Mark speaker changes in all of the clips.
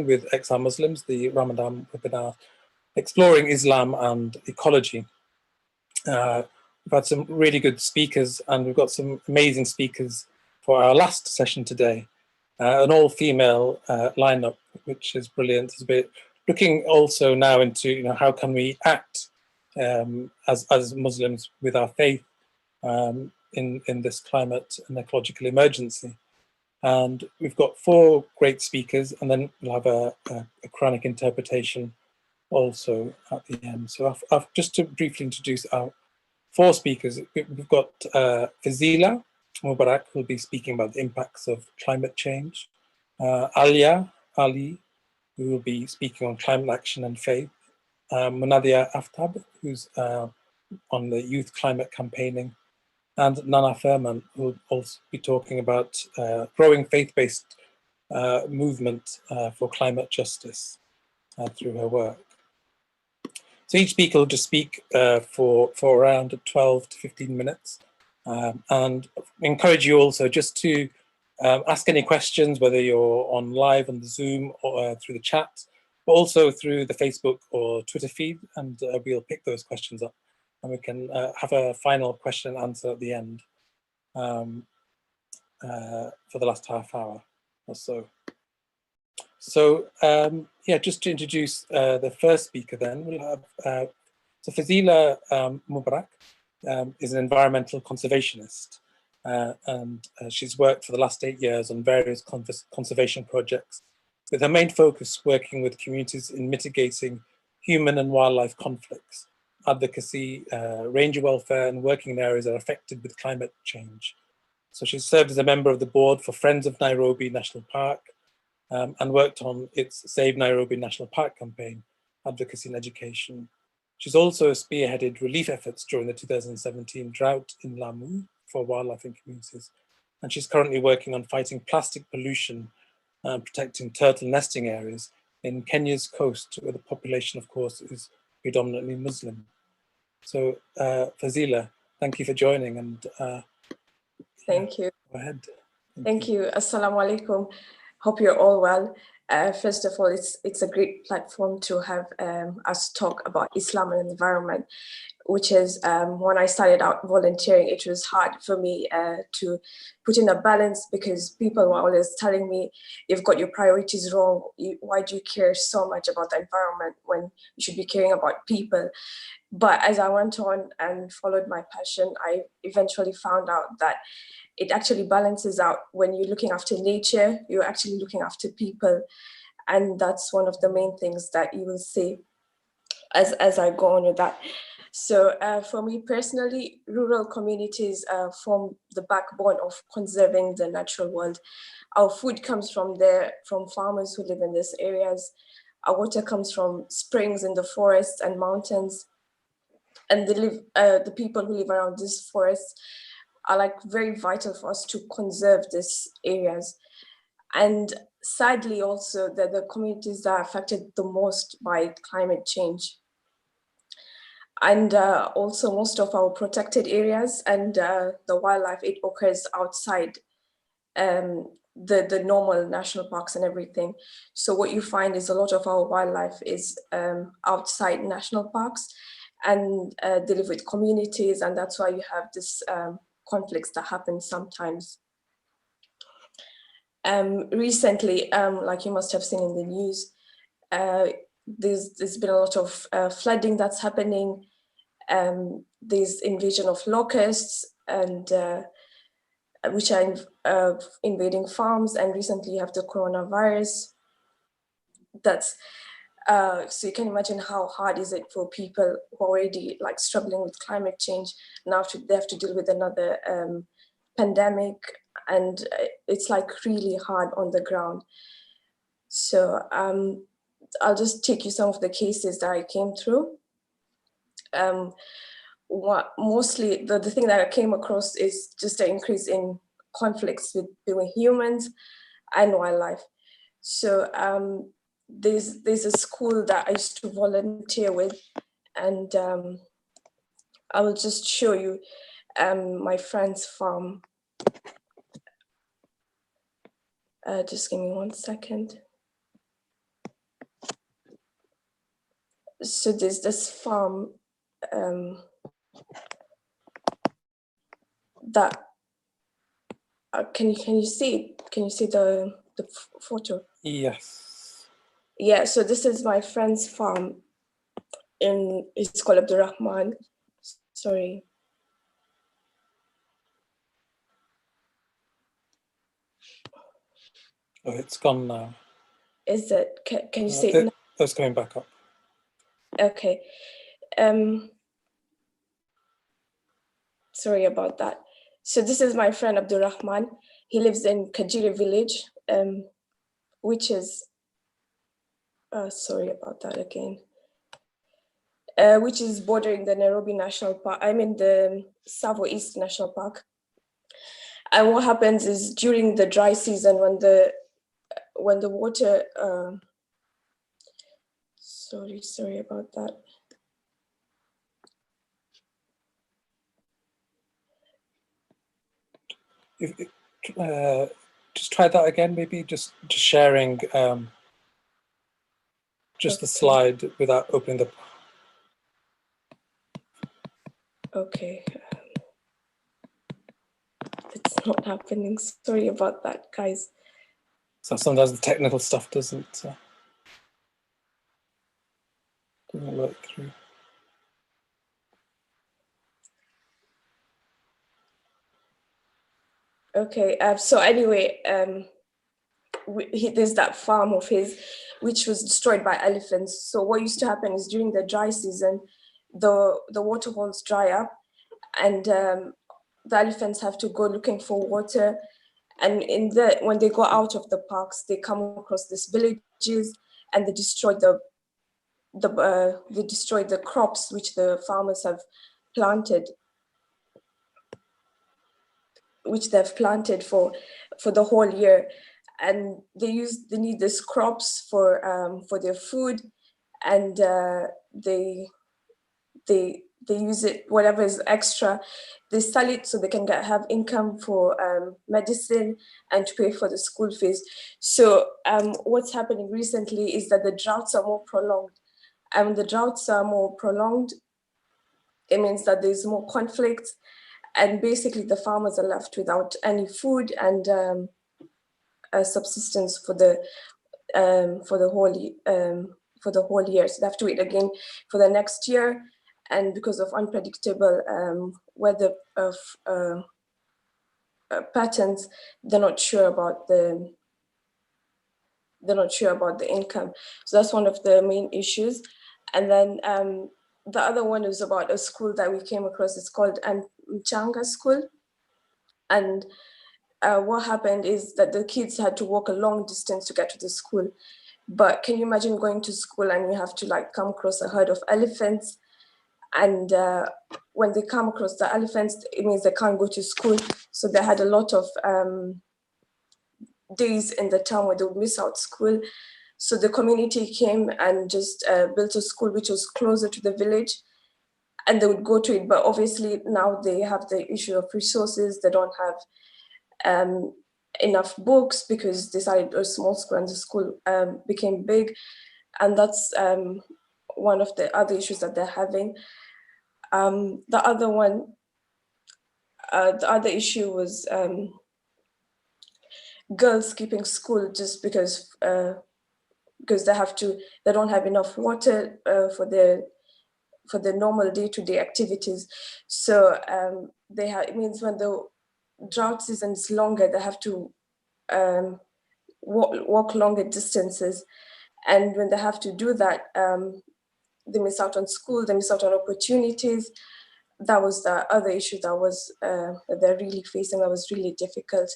Speaker 1: with XR Muslims, the Ramadan webinar, exploring Islam and ecology. We've had some really good speakers, and we've got some amazing speakers for our last session today. An all-female lineup, which is brilliant. It's a bit looking also now into, you know, how can we act as Muslims with our faith in this climate and ecological emergency. And we've got 4 great speakers, and then we'll have a Quranic interpretation also at the end. So I've just to briefly introduce our 4 speakers. We've got Fazeela Mubarak, who will be speaking about the impacts of climate change. Ahlyah Ali, who will be speaking on climate action and faith. Munadiah Aftab, who's on the youth climate campaigning. And Nana Firman, who will also be talking about growing faith-based movement for climate justice through her work. So each speaker will just speak for around 12 to 15 minutes. And I encourage you also just to ask any questions, whether you're on live on the Zoom or through the chat, but also through the Facebook or Twitter feed, and we'll pick those questions up. And we can have a final question and answer at the end for the last half hour or so. So yeah, just to introduce the first speaker then, we'll have, so Fazeela Mubarak is an environmental conservationist, and she's worked for the last 8 years on various conservation projects, with her main focus working with communities in mitigating human and wildlife conflicts, advocacy, ranger welfare, and working in areas that are affected with climate change. So she's served as a member of the board for Friends of Nairobi National Park, and worked on its Save Nairobi National Park campaign, advocacy and education. She's also spearheaded relief efforts during the 2017 drought in Lamu for wildlife and communities. And she's currently working on fighting plastic pollution and protecting turtle nesting areas in Kenya's coast, where the population, of course, is predominantly Muslim. So Fazeela, thank you for joining, and
Speaker 2: thank you.
Speaker 1: Go ahead.
Speaker 2: Thank you. Assalamu alaikum. Hope you're all well. First of all, it's a great platform to have us talk about Islam and environment, which is when I started out volunteering, it was hard for me to put in a balance, because people were always telling me, you've got your priorities wrong. Why do you care so much about the environment when you should be caring about people? But as I went on and followed my passion, I eventually found out that it actually balances out. When you're looking after nature, you're actually looking after people. And that's one of the main things that you will see as I go on with that. So for me personally, rural communities form the backbone of conserving the natural world. Our food comes from there, from farmers who live in these areas. Our water comes from springs in the forests and mountains. And the people who live around these forests are like very vital for us to conserve these areas. And sadly also, they're the communities that are affected the most by climate change. And also most of our protected areas and the wildlife, it occurs outside the normal national parks and everything. So what you find is a lot of our wildlife is outside national parks, and they live with communities, and that's why you have this conflicts that happen sometimes. Recently, like you must have seen in the news, there's been a lot of flooding that's happening. There's invasion of locusts, and which are invading farms, and recently you have the coronavirus. That's so you can imagine how hard is it for people who are already like struggling with climate change. Now they have to deal with another pandemic, and it's like really hard on the ground. So I'll just take you some of the cases that I came through. Mostly the thing that I came across is just an increase in conflicts between humans and wildlife. So there's a school that I used to volunteer with, and I will just show you my friend's farm. Just give me 1 second. So there's this farm that can you see it? Can you see the photo?
Speaker 1: Yes.
Speaker 2: Yeah, so this is my friend's farm it's called Abdurrahman. Sorry.
Speaker 1: Oh, it's gone now.
Speaker 2: Is it, can you see it now?
Speaker 1: It's coming back up.
Speaker 2: Okay. Sorry about that. So this is my friend Abdurrahman. He lives in Kajiri village, which is, sorry about that again, which is bordering the Nairobi National Park. I'm in the Savo East National Park. And what happens is during the dry season, when the water, sorry about that.
Speaker 1: Just try that again, maybe just sharing just the slide without opening the.
Speaker 2: Okay. It's not happening. Sorry about that, guys.
Speaker 1: So sometimes the technical stuff doesn't work through.
Speaker 2: Okay. So anyway, there's that farm of his, which was destroyed by elephants. So what used to happen is during the dry season, the water holes dry up, and the elephants have to go looking for water. And when they go out of the parks, they come across these villages, and they destroy the crops which the farmers have planted, which they've planted for the whole year. And they need these crops for their food, and they use it, whatever is extra, they sell it so they can have income for medicine and to pay for the school fees. So what's happening recently is that the droughts are more prolonged. And when the droughts are more prolonged, it means that there's more conflict, and basically the farmers are left without any food and subsistence for the whole year. So they have to wait again for the next year, and because of unpredictable weather patterns, they're not sure about the income. So that's one of the main issues. And then the other one is about a school that we came across. It's called Mchanga School. And what happened is that the kids had to walk a long distance to get to the school. But can you imagine going to school and you have to come across a herd of elephants? And when they come across the elephants, it means they can't go to school. So they had a lot of days in the town where they would miss out school. So the community came and just built a school which was closer to the village, and they would go to it. But obviously now they have the issue of resources. They don't have enough books because they started a small school and the school became big. And that's one of the other issues that they're having. The other issue was girls skipping school just because they don't have enough water for the normal day-to-day activities. So it means when the drought season is longer, they have to walk longer distances. And when they have to do that, they miss out on school, they miss out on opportunities. That was the other issue that they're really facing, that was really difficult.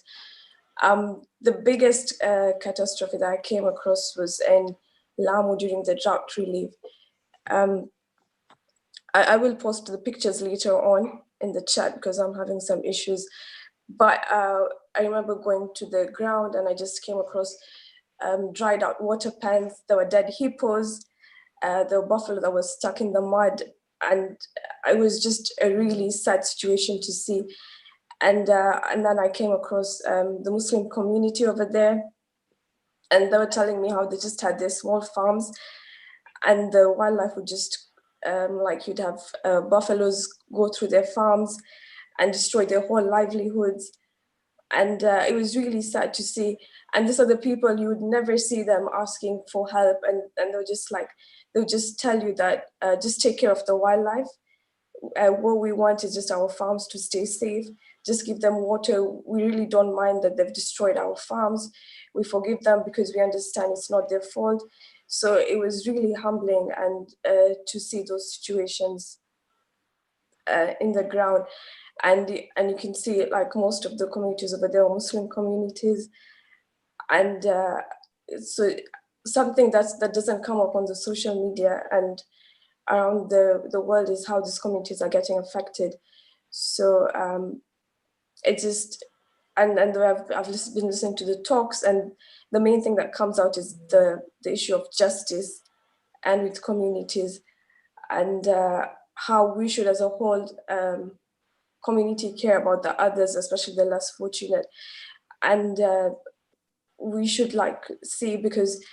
Speaker 2: The biggest catastrophe that I came across was in Lamu during the drought relief. I will post the pictures later on in the chat because I'm having some issues. But I remember going to the ground and I just came across dried out water pans. There were dead hippos. The buffalo that was stuck in the mud. And it was just a really sad situation to see. And then I came across the Muslim community over there. And they were telling me how they just had their small farms. and the wildlife would just, like you'd have buffaloes go through their farms and destroy their whole livelihoods. And it was really sad to see. And these are the people you would never see them asking for help, and they'll just tell you that just take care of the wildlife. What we want is just our farms to stay safe. Just give them water. We really don't mind that they've destroyed our farms. We forgive them because we understand it's not their fault. So it was really humbling and to see those situations in the ground. And you can see like most of the communities over there are Muslim communities. And so something that doesn't come up on the social media and around the world is how these communities are getting affected. So it just, and I've been listening to the talks, and the main thing that comes out is the issue of justice and with communities, and how we should as a whole community care about the others, especially the less fortunate. And we should like see, because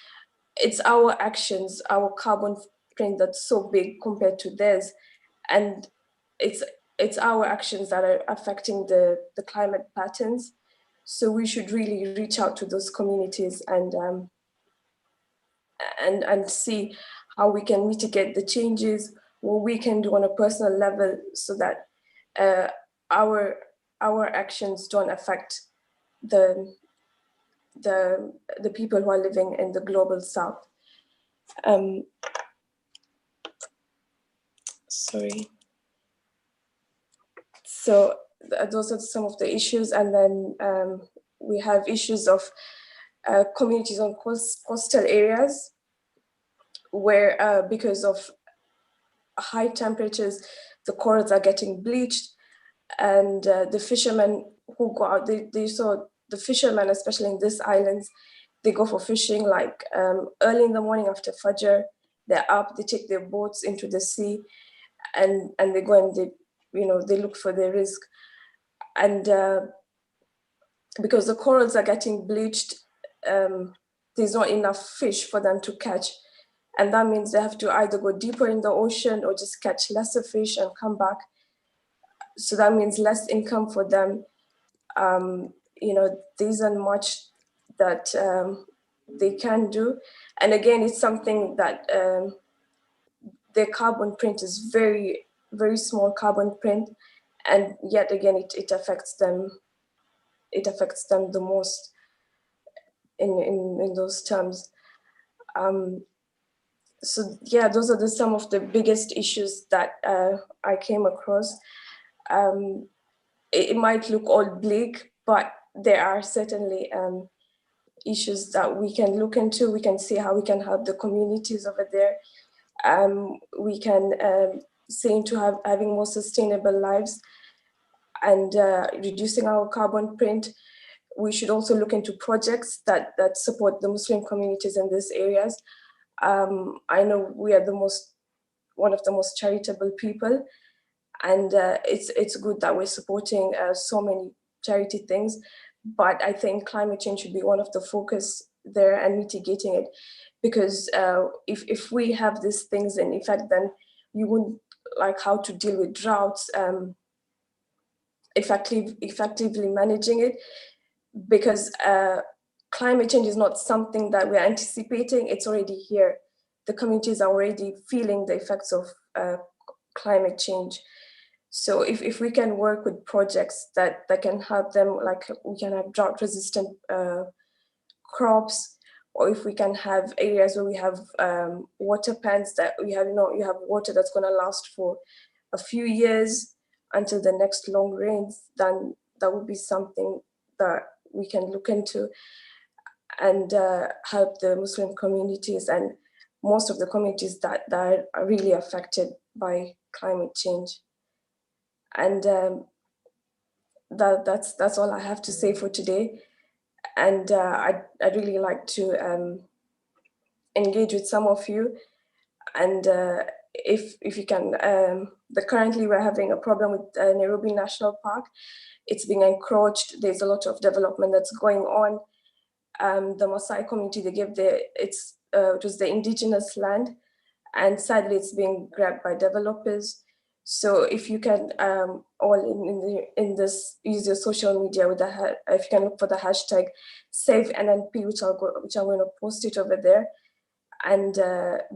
Speaker 2: it's our actions, our carbon footprint that's so big compared to theirs. And it's our actions that are affecting the climate patterns. So we should really reach out to those communities and see how we can mitigate the changes, what we can do on a personal level, so that our actions don't affect the people who are living in the global south. Sorry. So those are some of the issues. And then we have issues of communities on coastal areas where because of high temperatures, the corals are getting bleached, and the fishermen who go out, they saw the fishermen, especially in these islands, they go for fishing like early in the morning after Fajr. They're up, they take their boats into the sea, and they go and they look for their risk. And because the corals are getting bleached, there's not enough fish for them to catch. And that means they have to either go deeper in the ocean or just catch lesser fish and come back. So that means less income for them. There isn't much that they can do. And again, it's something that their carbon print is very, very small carbon print. And yet again, it affects them. It affects them the most in those terms. So yeah, those are some of the biggest issues that I came across. It might look all bleak, but there are certainly issues that we can look into. We can see how we can help the communities over there. We can say into having more sustainable lives and reducing our carbon print. We should also look into projects that support the Muslim communities in these areas. I know we are one of the most charitable people, and it's good that we're supporting so many charity things. But I think climate change should be one of the focus there and mitigating it, because if we have these things in effect, then you wouldn't like how to deal with droughts, effectively managing it, because climate change is not something that we're anticipating, it's already here. The communities are already feeling the effects of climate change. So if we can work with projects that can help them, like we can have drought resistant crops, or if we can have areas where we have water pans that we have, you have water that's going to last for a few years until the next long rains, then that would be something that we can look into and help the Muslim communities and most of the communities that are really affected by climate change. And that's all I have to say for today. And I'd really like to engage with some of you. And if you can, currently we're having a problem with Nairobi National Park. It's being encroached. There's a lot of development that's going on. The Maasai community, they gave it was the indigenous land, and sadly it's being grabbed by developers. So if you can all in this use your social media with if you can look for the hashtag save NNP, which I'm going to post it over there, and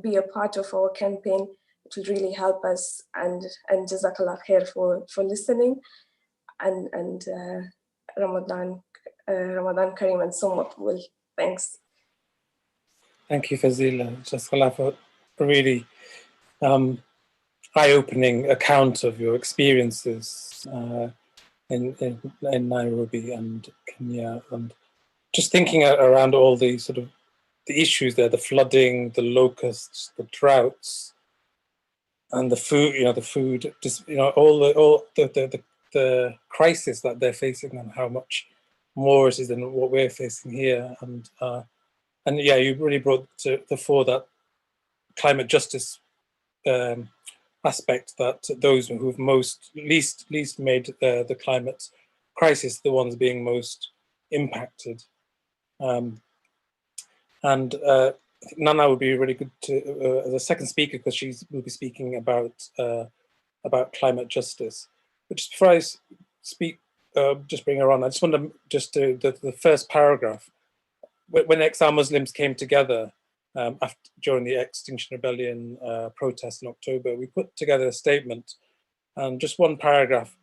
Speaker 2: be a part of our campaign. It will really help us, and Jazakallah khair for listening, and Ramadan Kareem and so Maqbool. Thanks.
Speaker 1: Thank you, Fazeela. Jazakallah for a really eye-opening account of your experiences in Nairobi and Kenya, and just thinking around all the sort of the issues there, the flooding, the locusts, the droughts, and the food, all the crisis that they're facing, and how much more it is than what we're facing here. And yeah, you really brought to the fore that climate justice aspect, that those who've least made the climate crisis the ones being most impacted. And Nana would be really good to as a second speaker, because she will be speaking about climate justice. But just before I speak, just bring her on, I just want to just do the first paragraph. When Exile Muslims came together during the Extinction Rebellion protest in October, we put together a statement, and just one paragraph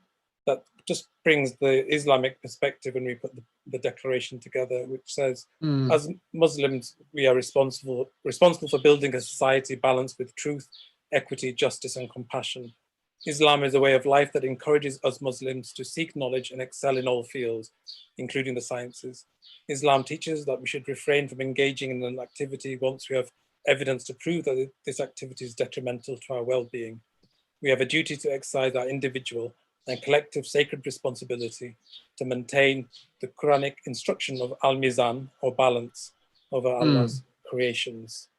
Speaker 1: that just brings the Islamic perspective when we put the declaration together, which says, as Muslims, we are responsible for building a society balanced with truth, equity, justice, and compassion. Islam is a way of life that encourages us Muslims to seek knowledge and excel in all fields, including the sciences. Islam teaches that we should refrain from engaging in an activity once we have evidence to prove that this activity is detrimental to our well-being. We have a duty to exercise our individual and collective sacred responsibility to maintain the Quranic instruction of al-mizan, or balance, over Allah's creations.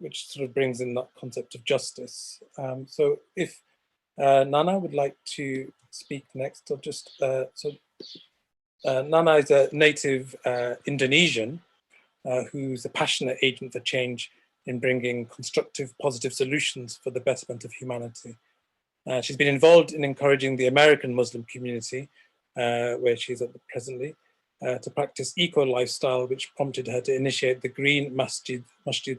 Speaker 1: Which sort of brings in that concept of justice. So if Nana would like to speak next, or just, Nana is a native Indonesian who's a passionate agent for change in bringing constructive, positive solutions for the betterment of humanity. She's been involved in encouraging the American Muslim community, where she's at presently, to practice eco-lifestyle, which prompted her to initiate the Green Masjid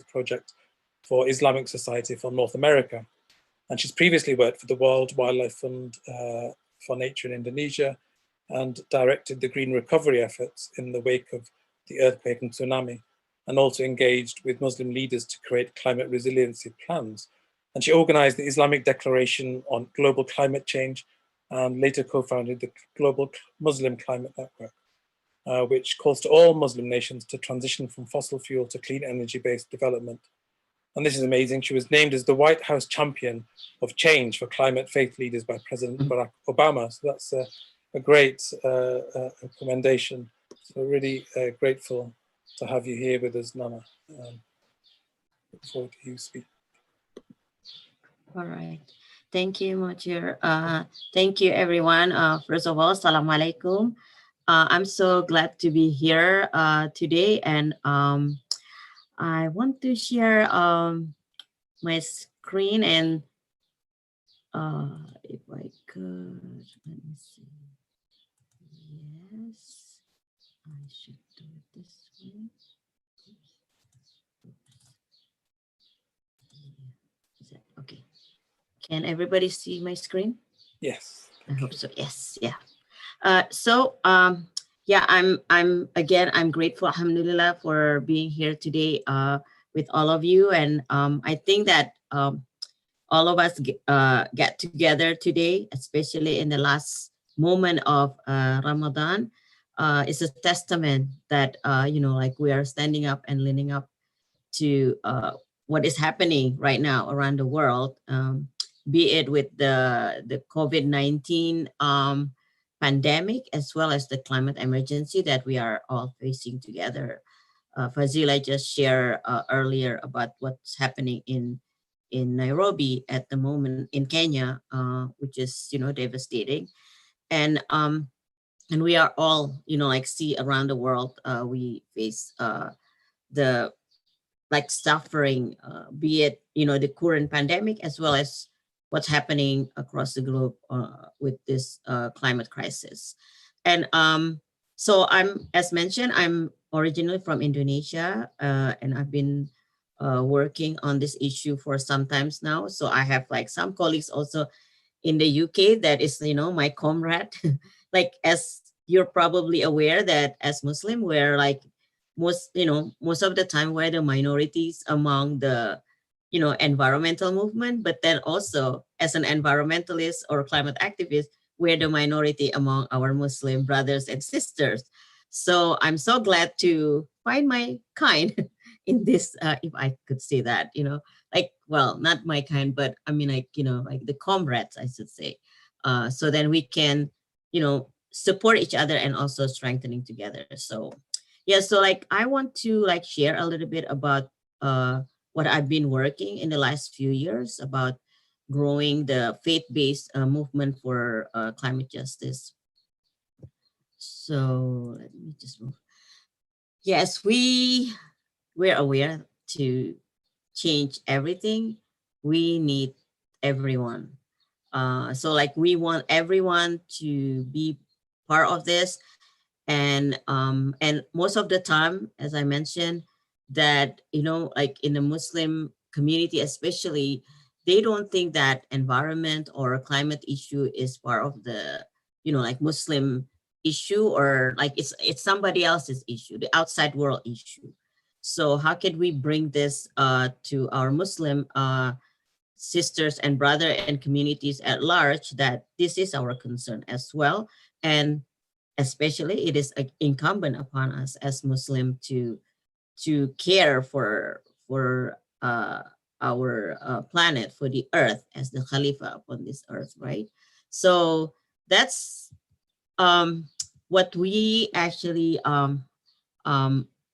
Speaker 1: project for Islamic Society for North America. And she's previously worked for the World Wildlife Fund for Nature in Indonesia, and directed the green recovery efforts in the wake of the earthquake and tsunami, and also engaged with Muslim leaders to create climate resiliency plans. And she organized the Islamic Declaration on Global Climate Change, and later co-founded the Global Muslim Climate Network, which calls to all Muslim nations to transition from fossil fuel to clean energy-based development. And this is amazing. She was named as the White House Champion of Change for Climate Faith Leaders by President Barack Obama. So that's a great commendation. So really grateful to have you here with us, Nana. Look forward to you speak.
Speaker 3: All right. Thank you, Motir. Thank you, everyone. First of all, Assalamu alaikum. I'm so glad to be here today, and I want to share my screen, and if I could, let me see. Yes, I should do it this way. Is that okay? Can everybody see my screen?
Speaker 1: Yes.
Speaker 3: I hope so. Yes. Yeah. Yeah, I'm grateful, alhamdulillah, for being here today with all of you. And I think that all of us get together today, especially in the last moment of Ramadan, is a testament that, like we are standing up and leaning up to what is happening right now around the world, be it with the COVID-19 pandemic, as well as the climate emergency that we are all facing together. Fazeela just shared earlier about what's happening in Nairobi at the moment in Kenya, which is devastating, and we are all see around the world we face the like suffering, be it, the current pandemic, as well as what's happening across the globe with this climate crisis. And so as mentioned, I'm originally from Indonesia, and I've been working on this issue for some times now. So I have like some colleagues also in the UK that is, my comrade. Like, as you're probably aware that as Muslim, we're like most of the time we're the minorities among the, environmental movement, but then also as an environmentalist or climate activist, we're the minority among our Muslim brothers and sisters. So I'm so glad to find my kind in this, if I could say that, like, well, not my kind, but I mean, like, like the comrades, I should say. So then we can, support each other and also strengthening together. So yeah, so like I want to like share a little bit about what I've been working in the last few years about growing the faith-based movement for climate justice. So let me just move. Yes, we're aware to change everything. We need everyone. So like we want everyone to be part of this. And most of the time, as I mentioned, that, like in the Muslim community, especially, they don't think that environment or climate issue is part of the, like Muslim issue, or like it's somebody else's issue, the outside world issue. So how can we bring this to our Muslim sisters and brother and communities at large, that this is our concern as well? And especially it is incumbent upon us as Muslim to care for our planet, for the earth, as the Khalifa upon this earth, right? So that's what we actually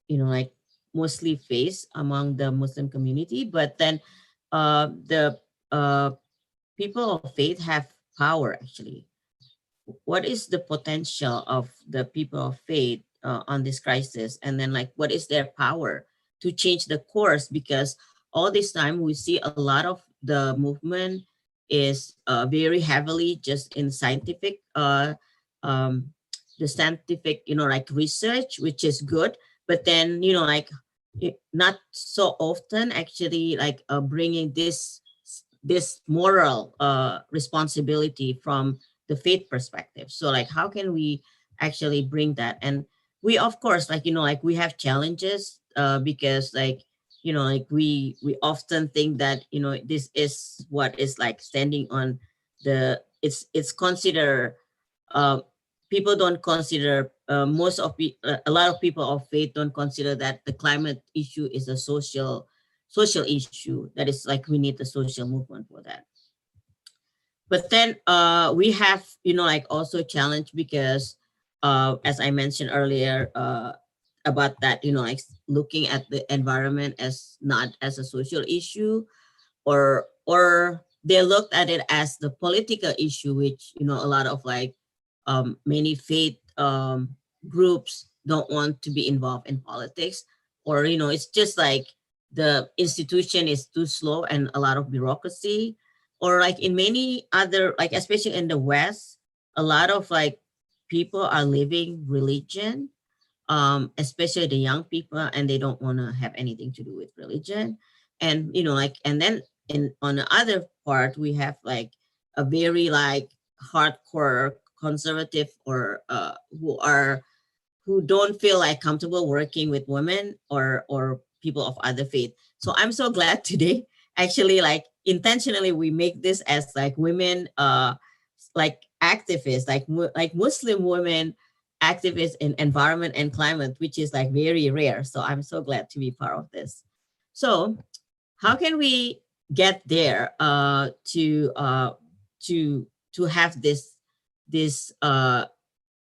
Speaker 3: like mostly face among the Muslim community. But then the people of faith have power, actually. What is the potential of the people of faith on this crisis? And then like, what is their power to change the course? Because all this time we see a lot of the movement is very heavily just in scientific, the scientific, like research, which is good. But then, like not so often actually like bringing this moral responsibility from the faith perspective. So like, how can we actually bring that? And we, of course, like, like we have challenges because like, like we often think that, this is what is like standing on the, it's consider, people don't consider, a lot of people of faith don't consider that the climate issue is a social issue, that is like, we need the social movement for that. But then we have, like also challenge because as I mentioned earlier about that, like looking at the environment as not as a social issue, or they looked at it as the political issue, which, a lot of like many faith groups don't want to be involved in politics, or, it's just like the institution is too slow and a lot of bureaucracy. Or like in many other, like especially in the West, a lot of like people are living religion, especially the young people, and they don't want to have anything to do with religion. And, like, and then on the other part, we have like a very like hardcore conservative, or who don't feel like comfortable working with women or people of other faith. So I'm so glad today, actually, like intentionally we make this as like women like activists, like Muslim women activists in environment and climate, which is like very rare. So I'm so glad to be part of this. So how can we get there to have this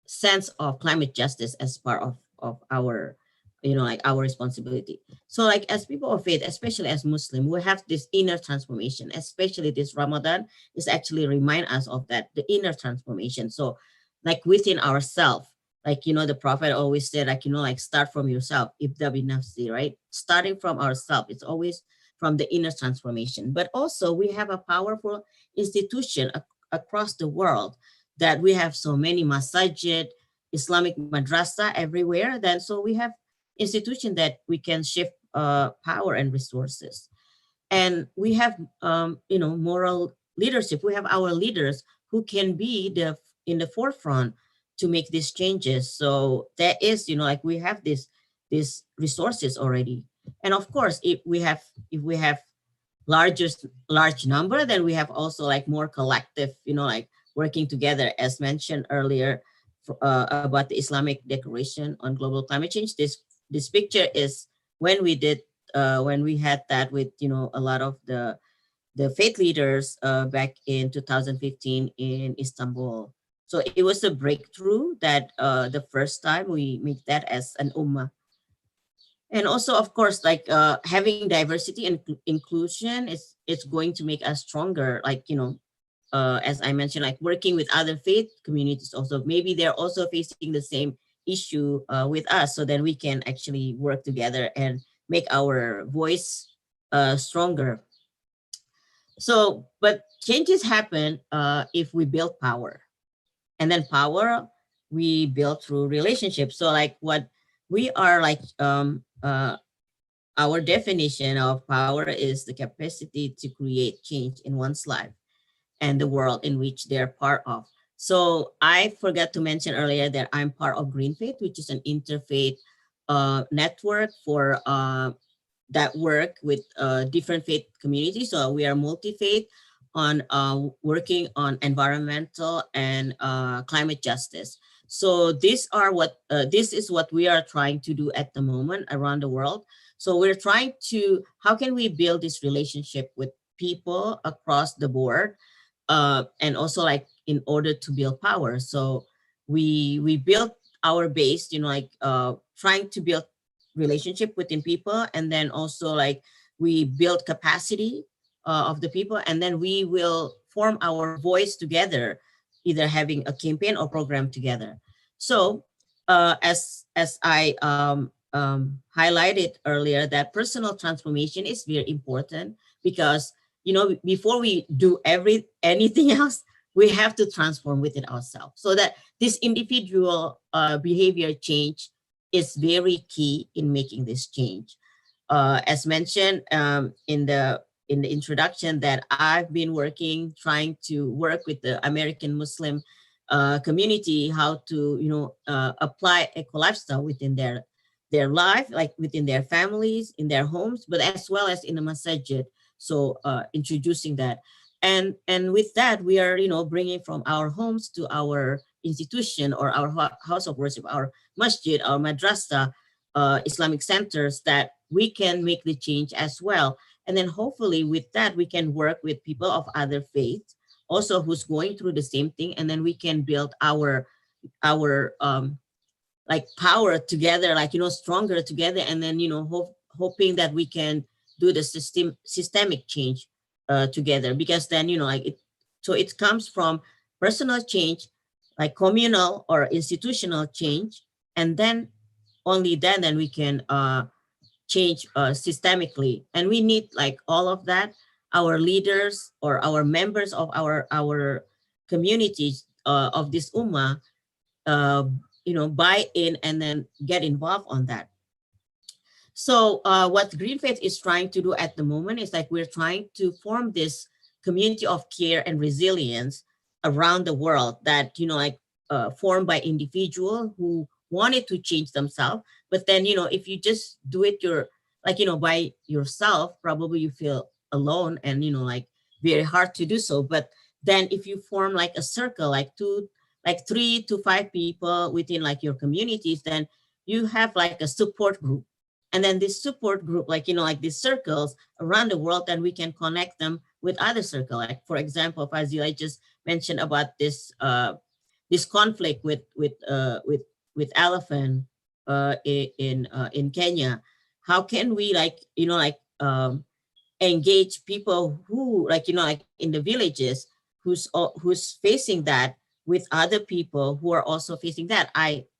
Speaker 3: sense of climate justice as part of our, like our responsibility? So like as people of faith, especially as Muslim, we have this inner transformation, especially this Ramadan is actually remind us of that, the inner transformation. So like within ourselves, like, the Prophet always said, like, like start from yourself, ibda bi nafsi, right? Starting from ourselves, it's always from the inner transformation. But also we have a powerful institution across the world, that we have so many masajid, Islamic madrasa everywhere. Then so we have institution that we can shift power and resources. And we have moral leadership. We have our leaders who can be in the forefront to make these changes. So that is, like we have these resources already. And of course, if we have large number, then we have also like more collective, like working together, as mentioned earlier, about the Islamic Declaration on Global Climate Change. This picture is when we had that with a lot of the faith leaders back in 2015 in Istanbul. So it was a breakthrough that the first time we make that as an ummah. And also, of course, like having diversity and inclusion it's going to make us stronger. Like, as I mentioned, like working with other faith communities also, maybe they're also facing the same issue with us, so then we can actually work together and make our voice stronger. So, but changes happen if we build power, and then power we build through relationships. So like what we are like, our definition of power is the capacity to create change in one's life and the world in which they're part of. So I forgot to mention earlier that I'm part of Green Faith, which is an interfaith network for that work with different faith communities. So we are multi-faith on working on environmental and climate justice. So this is what we are trying to do at the moment around the world. So we're trying to, how can we build this relationship with people across the board, and also like in order to build power. So we built our base, like trying to build relationship within people, and then also like we build capacity of the people, and then we will form our voice together, either having a campaign or program together. So as I highlighted earlier, that personal transformation is very important, because before we do anything else, we have to transform within ourselves, so that this individual behavior change is very key in making this change. As mentioned in the introduction, that I've been trying to work with the American Muslim community, how to apply eco lifestyle within their life, like within their families, in their homes, but as well as in the masajid. So introducing that, and with that, we are bringing from our homes to our institution or our house of worship, our masjid, our madrasa, Islamic centers, that we can make the change as well. And then hopefully with that, we can work with people of other faiths also who's going through the same thing, and then we can build our like power together, like stronger together, and then hoping that we can do the systemic change together, because then so it comes from personal change, like communal or institutional change, and then only then we can change systemically. And we need like all of that, our leaders or our members of our communities of this ummah buy in and then get involved on that. So what Green Faith is trying to do at the moment is like we're trying to form this community of care and resilience around the world, that formed by individual who wanted to change themselves. But then if you just do it by yourself, probably you feel alone and like very hard to do so. But then if you form like a circle, like 3 to 5 people within like your communities, then you have like a support group. And then this support group, like these circles around the world, then we can connect them with other circles. Like for example, Fazeela just mentioned about this this conflict with elephant in Kenya. How can we engage people who in the villages who's facing that with other people who are also facing that?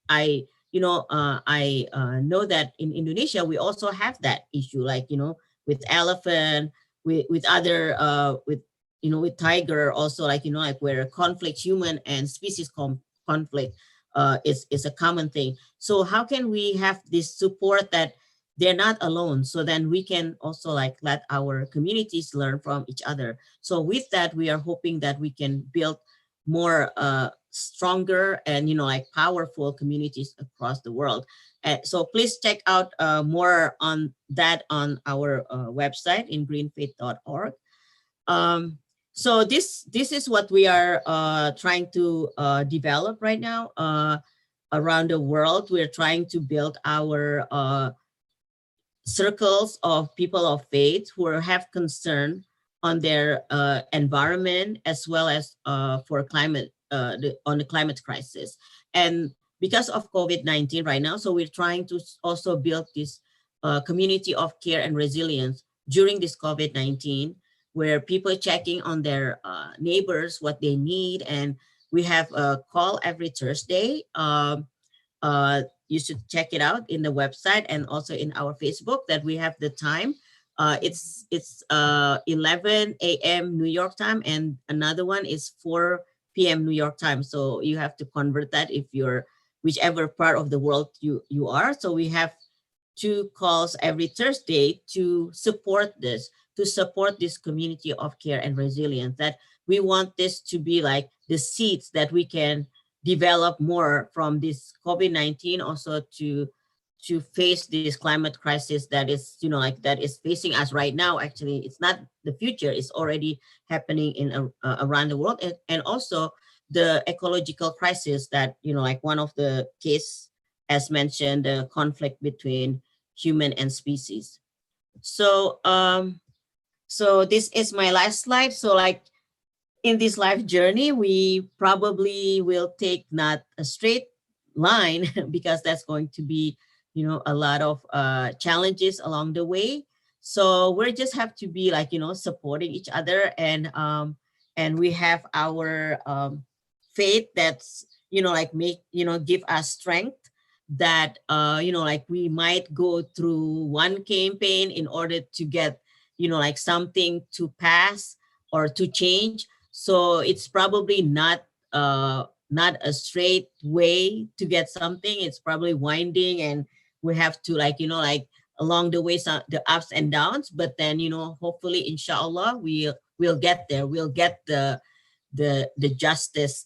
Speaker 3: I know that in Indonesia we also have that issue, like with elephant, with other with tiger also, like like where conflict, human and species conflict is a common thing. So how can we have this support that they're not alone, so then we can also like let our communities learn from each other. So with that, we are hoping that we can build more stronger and like powerful communities across the world. So please check out more on that on our website in greenfaith.org. So this is what we are trying to develop right now around the world. We're trying to build our circles of people of faith who have concern on their environment, as well as for climate, on the climate crisis. And because of COVID-19 right now, so we're trying to also build this community of care and resilience during this COVID-19, where people checking on their neighbors, what they need. And we have a call every Thursday. You should check it out in the website and also in our Facebook that we have the time. It's 11 a.m. New York time, and another one is 4 p.m. New York time. So you have to convert that if you're whichever part of the world you are. So we have 2 calls every Thursday to support this community of care and resilience. That we want this to be like the seeds that we can develop more from this COVID-19, also to face this climate crisis that is that is facing us right now. Actually, it's not the future, it's already happening in around the world. And also the ecological crisis that like one of the case, as mentioned, the conflict between human and species. So so this is my last slide. So like in this life journey, we probably will take not a straight line because that's going to be a lot of challenges along the way. So we just have to be like supporting each other, and we have our faith that's like make give us strength that like we might go through one campaign in order to get like something to pass or to change. So it's probably not a straight way to get something. It's probably winding, and we have to like like along the way some the ups and downs. But then hopefully, inshallah, we'll get there. We'll get the justice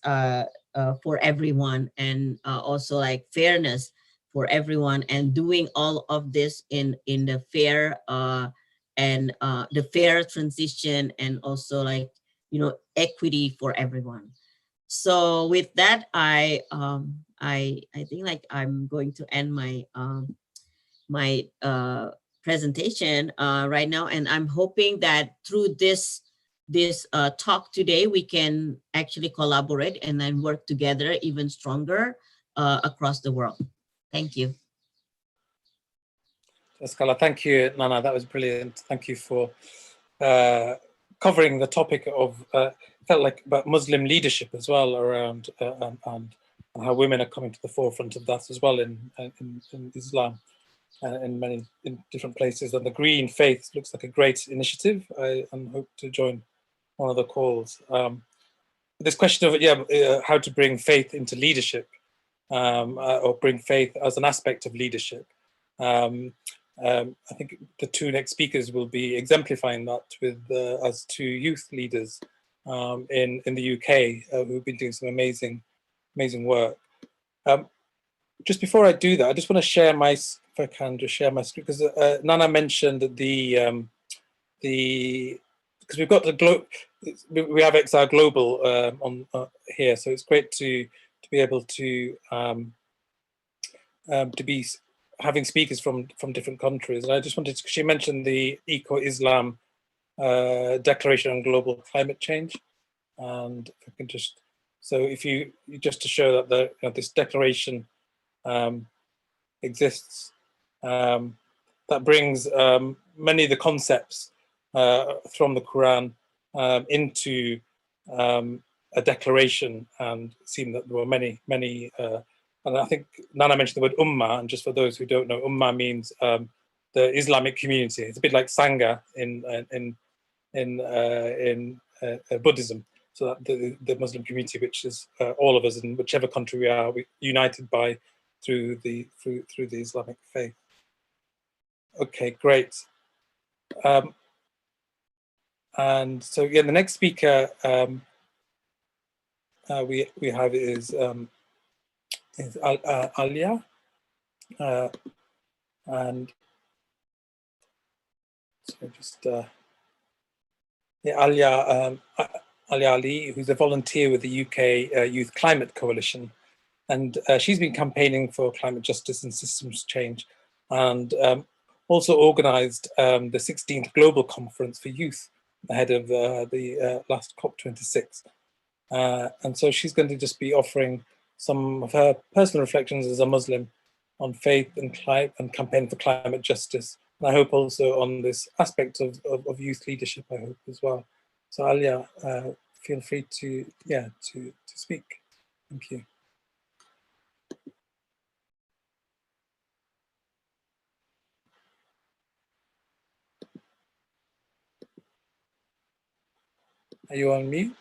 Speaker 3: for everyone, and also like fairness for everyone, and doing all of this in the fair and the fair transition, and also like equity for everyone. So with that, I think like I'm going to end my my presentation right now, and I'm hoping that through this talk today, we can actually collaborate and then work together even stronger across the world. Thank you.
Speaker 1: Jazakallah. Thank you, Nana. That was brilliant. Thank you for covering the topic of felt like about Muslim leadership as well, around and how women are coming to the forefront of that as well in Islam in different places. And the Green Faith looks like a great initiative. I hope to join one of the calls. This question of how to bring faith into leadership, or bring faith as an aspect of leadership. I think the 2 next speakers will be exemplifying that with as 2 youth leaders in the UK who've been doing some amazing work. Just before I do that, I just want to share if I can just share my screen, because Nana mentioned the because we've got we have XR Global on here, so it's great to be able to be having speakers from different countries. And I just wanted to, she mentioned the Eco-Islam Declaration on Global Climate Change, and if I can just, so if you just to show that this declaration exists, that brings many of the concepts from the Quran into a declaration, and it seemed that there were many And I think Nana mentioned the word Ummah, and just for those who don't know, Ummah means the Islamic community. It's a bit like Sangha in Buddhism. So that the Muslim community, which is all of us in whichever country we are, united by through the Islamic faith. Okay, great. And so yeah, the next speaker we have is Ahlyah, and so just yeah, Ahlyah Ali, who's a volunteer with the UK Youth Climate Coalition, and she's been campaigning for climate justice and systems change, and also organised the 16th Global Conference for Youth ahead of the last COP26. And so she's going to just be offering some of her personal reflections as a Muslim on faith and campaign for climate justice. And I hope also on this aspect of youth leadership, I hope as well. So Ahlyah, feel free to speak. Thank you. Are you on mute?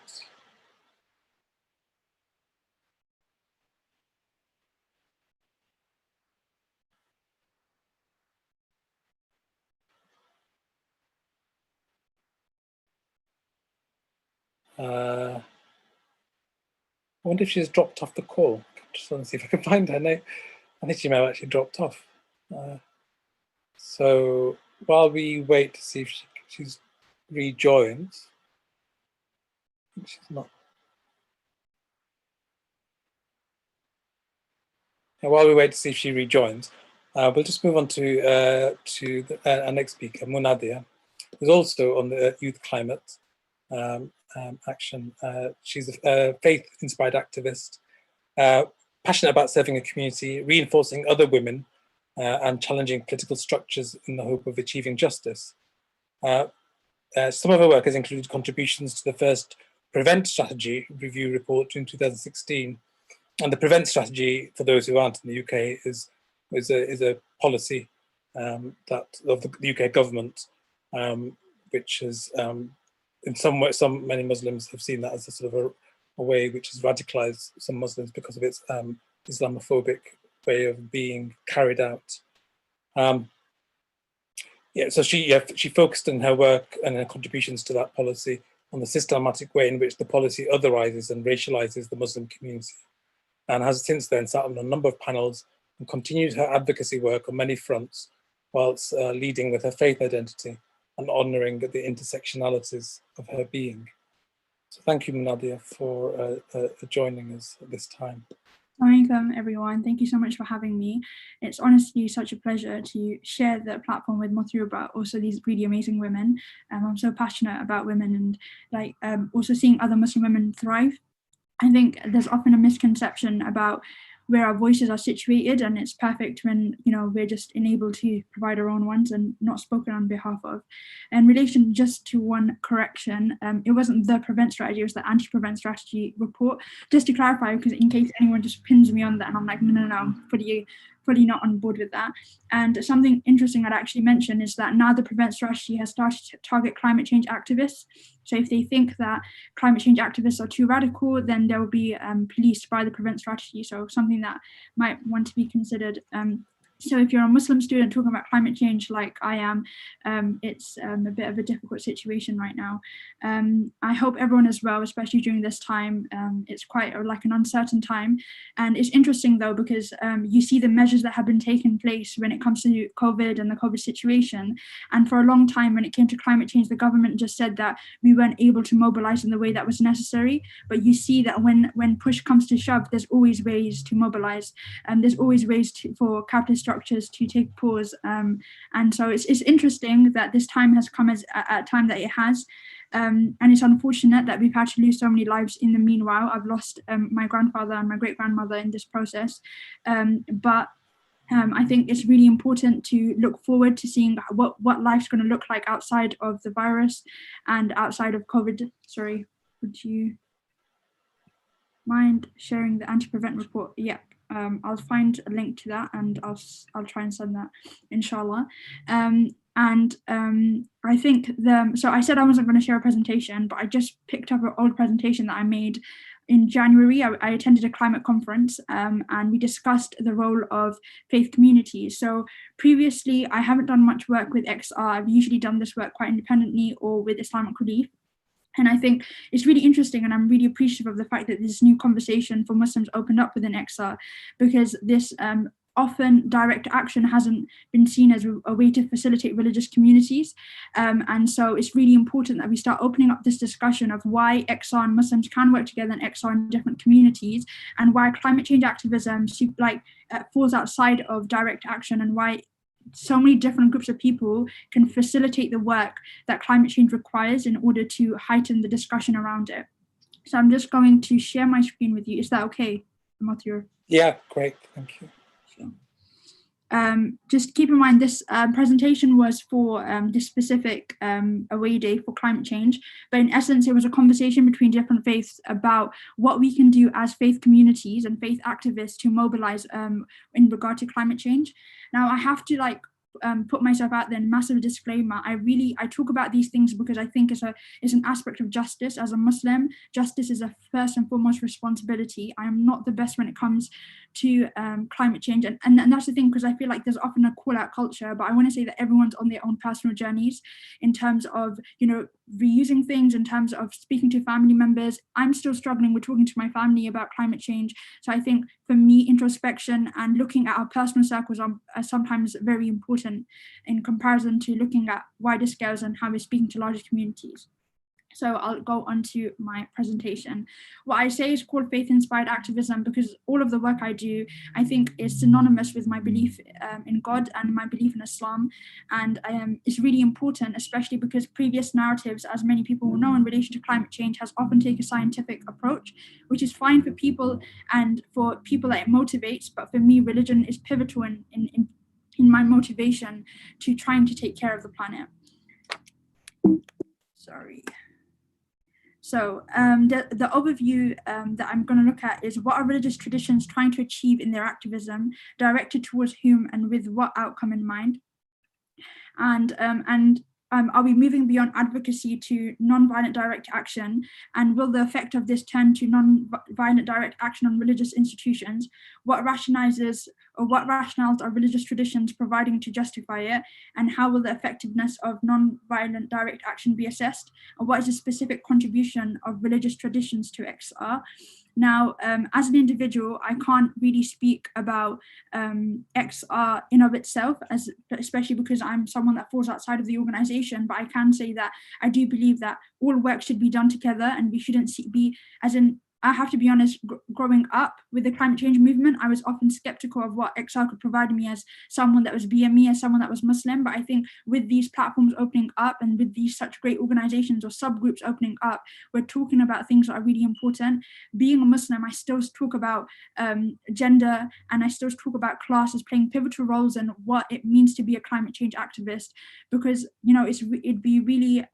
Speaker 1: I wonder if she's dropped off the call. Just want to see if I can find her name. I think she may have actually dropped off. So while we wait to see if she's rejoins, I think she's not. And while we wait to see if she rejoins, we'll just move on to our next speaker, Munadiah, who's also on the Youth Climate Action. She's a faith-inspired activist, passionate about serving a community, reinforcing other women, and challenging political structures in the hope of achieving justice. Some of her work has included contributions to the first Prevent Strategy review report in 2016. And the Prevent Strategy, for those who aren't in the UK, is a policy that of the UK government, which is in some way, many Muslims have seen that as a sort of a way which has radicalized some Muslims because of its Islamophobic way of being carried out. So she focused in her work and her contributions to that policy on the systematic way in which the policy otherizes and racializes the Muslim community, and has since then sat on a number of panels and continued her advocacy work on many fronts, whilst leading with her faith identity and honouring the intersectionalities of her being. So thank you, Munadiah, for joining us at this time.
Speaker 4: Assalamualaikum everyone, thank you so much for having me. It's honestly such a pleasure to share the platform with Mothru, but also these really amazing women. I'm so passionate about women and also seeing other Muslim women thrive. I think there's often a misconception about where our voices are situated, and it's perfect when we're just enabled to provide our own ones and not spoken on behalf of. In relation just to one correction, it wasn't the Prevent Strategy, it was the Anti-Prevent Strategy report. Just to clarify, because in case anyone just pins me on that and I'm like, no, I'm fully not on board with that. And something interesting I'd actually mention is that now the Prevent Strategy has started to target climate change activists. So if they think that climate change activists are too radical, then they will be policed by the Prevent Strategy. So something that might want to be considered. So if you're a Muslim student talking about climate change like I am, it's a bit of a difficult situation right now. I hope everyone is well, especially during this time. It's quite like an uncertain time. And it's interesting though, because you see the measures that have been taking place when it comes to COVID and the COVID situation. And for a long time, when it came to climate change, the government just said that we weren't able to mobilize in the way that was necessary. But you see that when push comes to shove, there's always ways to mobilize. And there's always ways for capitalist structures to take pause. And so it's interesting that this time has come at a time that it has. And it's unfortunate that we've had to lose so many lives in the meanwhile. I've lost my grandfather and my great-grandmother in this process. But I think it's really important to look forward to seeing what life's going to look like outside of the virus and outside of COVID. Sorry, would you mind sharing the anti-prevent report? Yeah, I'll find a link to that and I'll try and send that, inshallah. I think so I said I wasn't going to share a presentation, but I just picked up an old presentation that I made in January. I attended a climate conference and we discussed the role of faith communities. So previously, I haven't done much work with XR. I've usually done this work quite independently or with Islamic Relief. And I think it's really interesting, and I'm really appreciative of the fact that this new conversation for Muslims opened up within XR, because this often direct action hasn't been seen as a way to facilitate religious communities. And so it's really important that we start opening up this discussion of why XR and Muslims can work together in XR in different communities, and why climate change activism falls outside of direct action, and why so many different groups of people can facilitate the work that climate change requires in order to heighten the discussion around it. So I'm just going to share my screen with you. Is that okay, Mathur?
Speaker 1: Yeah, great, thank you.
Speaker 4: Just keep in mind this presentation was for this specific away day for climate change, but in essence it was a conversation between different faiths about what we can do as faith communities and faith activists to mobilize in regard to climate change. Now I have to put myself out there, massive disclaimer. I talk about these things because I think it's an aspect of justice. As a Muslim, justice is a first and foremost responsibility. I am not the best when it comes to climate change, and that's the thing, because I feel like there's often a call out culture, but I want to say that everyone's on their own personal journeys in terms of reusing things, in terms of speaking to family members. I'm still struggling with talking to my family about climate change, so I think for me introspection and looking at our personal circles are sometimes very important in comparison to looking at wider scales and how we're speaking to larger communities. So I'll go on to my presentation. What I say is called faith-inspired activism because all of the work I do, I think, is synonymous with my belief in God and my belief in Islam. And it's really important, especially because previous narratives, as many people will know, in relation to climate change has often taken a scientific approach, which is fine for people and for people that it motivates. But for me, religion is pivotal in my motivation to trying to take care of the planet. Sorry. So the overview that I'm going to look at is what are religious traditions trying to achieve in their activism, directed towards whom and with what outcome in mind, and are we moving beyond advocacy to non-violent direct action, and will the effect of this turn to non-violent direct action on religious institutions? What rationales are religious traditions providing to justify it, and how will the effectiveness of non-violent direct action be assessed? And what is the specific contribution of religious traditions to XR? Now, as an individual, I can't really speak about XR in of itself, especially because I'm someone that falls outside of the organization, but I can say that I do believe that all work should be done together, and we shouldn't be, as in, I have to be honest, growing up with the climate change movement, I was often skeptical of what XR could provide me as someone that was BME, as someone that was Muslim. But I think with these platforms opening up and with these such great organizations or subgroups opening up, we're talking about things that are really important. Being a Muslim, I still talk about gender, and I still talk about class as playing pivotal roles in what it means to be a climate change activist, because it'd be really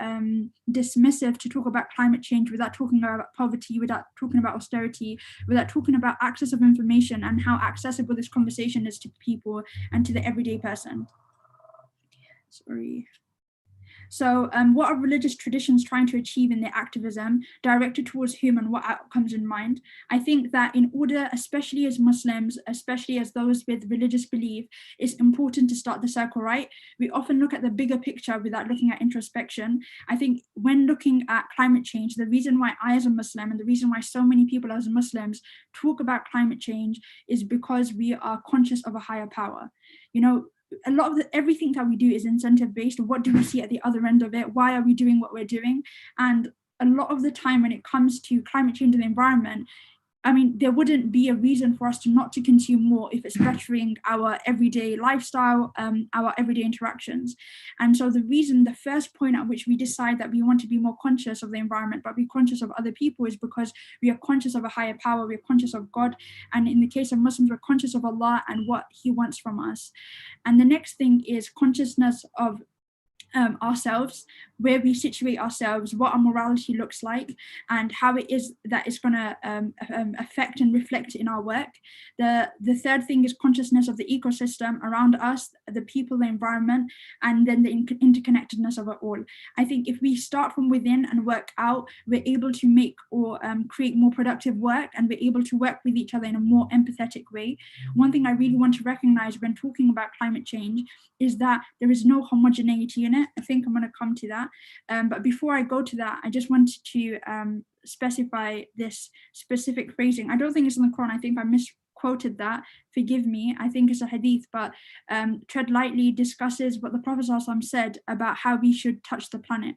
Speaker 4: dismissive to talk about climate change without talking about poverty, without talking about austerity, without talking about access of information and how accessible this conversation is to people and to the everyday person. Sorry. So what are religious traditions trying to achieve in their activism, directed towards whom and what outcomes in mind? I think that in order, especially as Muslims, especially as those with religious belief, it's important to start the circle right. We often look at the bigger picture without looking at introspection. I think when looking at climate change, the reason why I as a Muslim and the reason why so many people as Muslims talk about climate change is because we are conscious of a higher power. A lot of everything that we do is incentive based. What do we see at the other end of it? Why are we doing what we're doing? And a lot of the time when it comes to climate change and the environment, I mean, there wouldn't be a reason for us not to consume more if it's bettering our everyday lifestyle, our everyday interactions. And so the first point at which we decide that we want to be more conscious of the environment, but be conscious of other people, is because we are conscious of a higher power, we're conscious of God. And in the case of Muslims, we're conscious of Allah and what He wants from us. And the next thing is consciousness of ourselves, where we situate ourselves, what our morality looks like, and how it is that it's going to affect and reflect in our work. The third thing is consciousness of the ecosystem around us, the people, the environment, and then the interconnectedness of it all. I think if we start from within and work out, we're able to make or create more productive work, and we're able to work with each other in a more empathetic way. One thing I really want to recognize when talking about climate change is that there is no homogeneity in it. I think I'm going to come to that. But before I go to that, I just wanted to specify this specific phrasing. I don't think it's in the Quran. I think I misquoted that. Forgive me. I think it's a hadith, but tread lightly discusses what the Prophet ﷺ said about how we should touch the planet.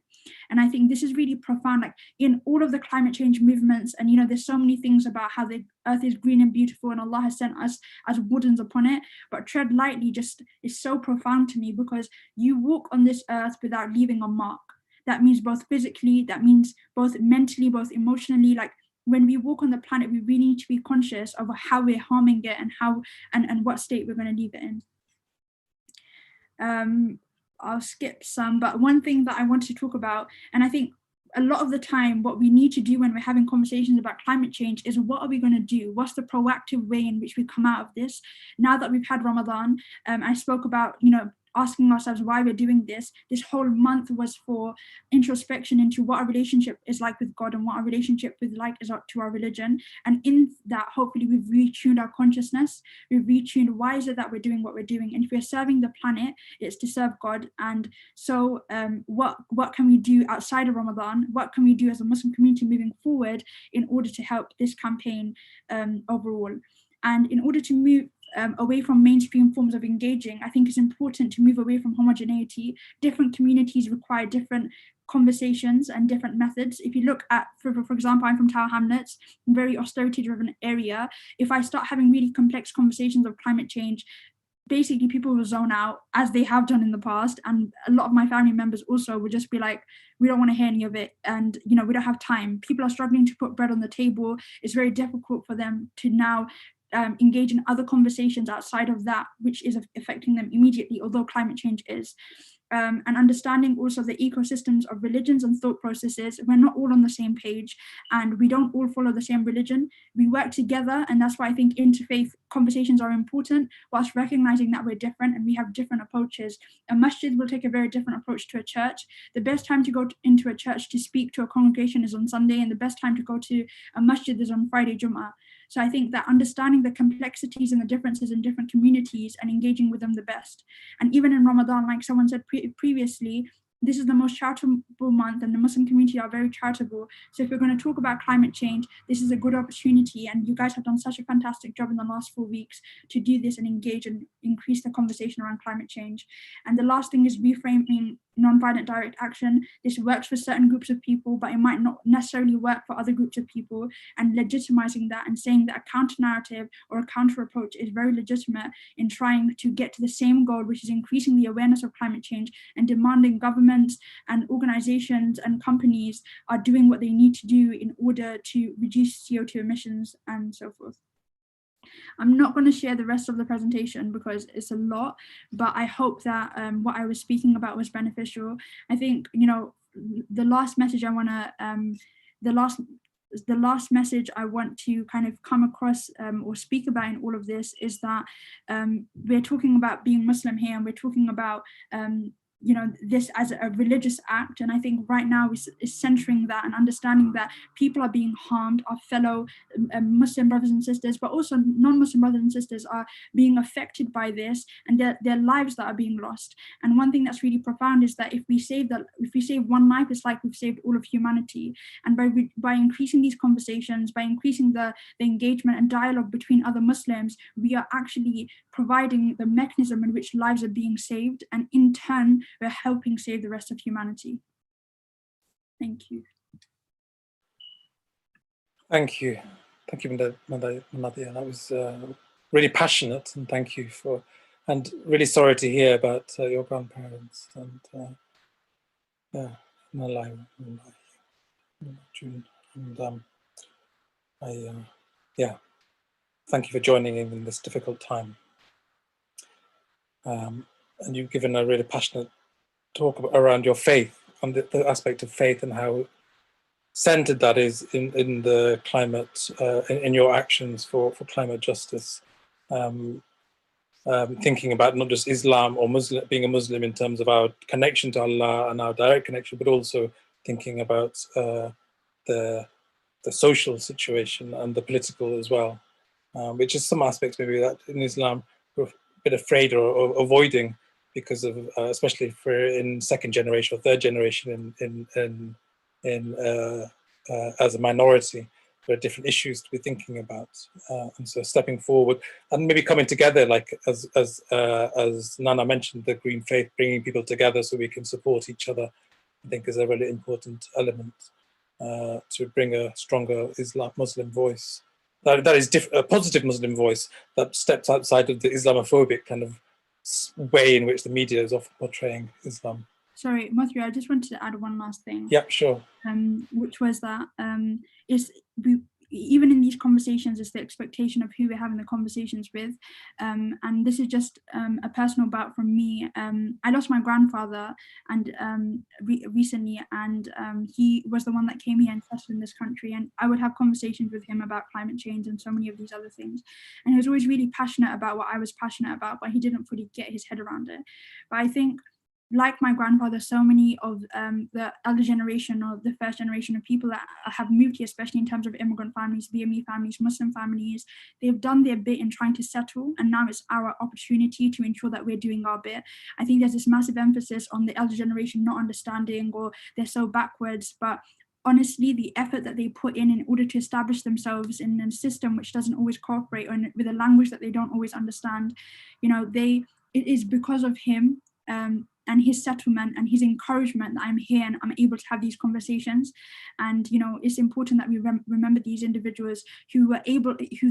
Speaker 4: And I think this is really profound. Like in all of the climate change movements, and there's so many things about how the earth is green and beautiful and Allah has sent us as wardens upon it, but tread lightly just is so profound to me, because you walk on this earth without leaving a mark. That means both physically, that means both mentally, both emotionally. Like when we walk on the planet, we really need to be conscious of how we're harming it and how and what state we're going to leave it in. I'll skip some, but one thing that I want to talk about, and I think a lot of the time what we need to do when we're having conversations about climate change is, what are we going to do? What's the proactive way in which we come out of this? Now that we've had Ramadan, I spoke about, asking ourselves why we're doing this. This whole month was for introspection into what our relationship is like with God and what our relationship with is to our religion. And in that, hopefully we've retuned our consciousness. We've retuned why is it that we're doing what we're doing. And if we're serving the planet, it's to serve God. And so what can we do outside of Ramadan? What can we do as a Muslim community moving forward in order to help this campaign overall? And in order to move away from mainstream forms of engaging, I think it's important to move away from homogeneity. Different communities require different conversations and different methods. If you look at, for example, I'm from Tower Hamlets, a very austerity-driven area. If I start having really complex conversations of climate change, basically people will zone out, as they have done in the past. And a lot of my family members also would just be like, we don't want to hear any of it. And, we don't have time. People are struggling to put bread on the table. It's very difficult for them to now engage in other conversations outside of that, which is affecting them immediately, although climate change is. And understanding also the ecosystems of religions and thought processes. We're not all on the same page, and we don't all follow the same religion. We work together, and that's why I think interfaith conversations are important, whilst recognizing that we're different and we have different approaches. A masjid will take a very different approach to a church. The best time to go into a church to speak to a congregation is on Sunday, and the best time to go to a masjid is on Friday, Jummah. So I think that understanding the complexities and the differences in different communities and engaging with them the best. And even in Ramadan, like someone said previously, this is the most charitable month, and the Muslim community are very charitable. So if we're going to talk about climate change, this is a good opportunity, and you guys have done such a fantastic job in the last 4 weeks to do this and engage and increase the conversation around climate change. And the last thing is reframing nonviolent direct action. This works for certain groups of people, but it might not necessarily work for other groups of people, and legitimizing that and saying that a counter narrative or a counter approach is very legitimate in trying to get to the same goal, which is increasing the awareness of climate change and demanding governments and organizations and companies are doing what they need to do in order to reduce CO2 emissions and so forth. I'm not going to share the rest of the presentation because it's a lot, but I hope that what I was speaking about was beneficial. I think, the last message I want to, the last message I want to kind of come across or speak about in all of this is that we're talking about being Muslim here, and we're talking about this as a religious act. And I think right now is centering that and understanding that people are being harmed, our fellow Muslim brothers and sisters, but also non-Muslim brothers and sisters are being affected by this, and their lives that are being lost. And one thing that's really profound is that if we save one life, it's like we've saved all of humanity. And by increasing these conversations, by increasing the engagement and dialogue between other Muslims, we are actually providing the mechanism in which lives are being saved, and in turn we're helping save the rest of humanity. Thank you.
Speaker 1: Thank you, Munadiah. That was really passionate, and thank you for. And really sorry to hear about your grandparents and yeah, June. And yeah, thank you for joining in this difficult time. And you've given a really passionate talk around your faith and the aspect of faith and how centered that is in the climate, in your actions for climate justice. Thinking about not just Islam or Muslim, being a Muslim in terms of our connection to Allah and our direct connection, but also thinking about the social situation and the political as well, which is some aspects maybe that in Islam we're a bit afraid or avoiding because of, especially for in second generation or third generation as a minority. There are different issues to be thinking about, and so stepping forward and maybe coming together, like as Nana mentioned, the Green Faith, bringing people together so we can support each other, I think is a really important element to bring a stronger Muslim voice. That is a positive Muslim voice that steps outside of the Islamophobic kind of way in which the media is often portraying Islam.
Speaker 4: Sorry, Matthew, I just wanted to add one last thing.
Speaker 1: Yeah, sure.
Speaker 4: Which was that even in these conversations, it's the expectation of who we're having the conversations with. And this is just a personal bout from me. I lost my grandfather and recently, and he was the one that came here and settled in this country. And I would have conversations with him about climate change and so many of these other things. And he was always really passionate about what I was passionate about, but he didn't fully get his head around it. But I think, like my grandfather, so many of the elder generation or the first generation of people that have moved here, especially in terms of immigrant families, BME families, Muslim families, they've done their bit in trying to settle, and now it's our opportunity to ensure that we're doing our bit. I think there's this massive emphasis on the elder generation not understanding, or they're so backwards, but honestly, the effort that they put in order to establish themselves in a system which doesn't always cooperate, or with a language that they don't always understand, it is because of him and his settlement and his encouragement that I'm here and I'm able to have these conversations. And it's important that we remember these individuals who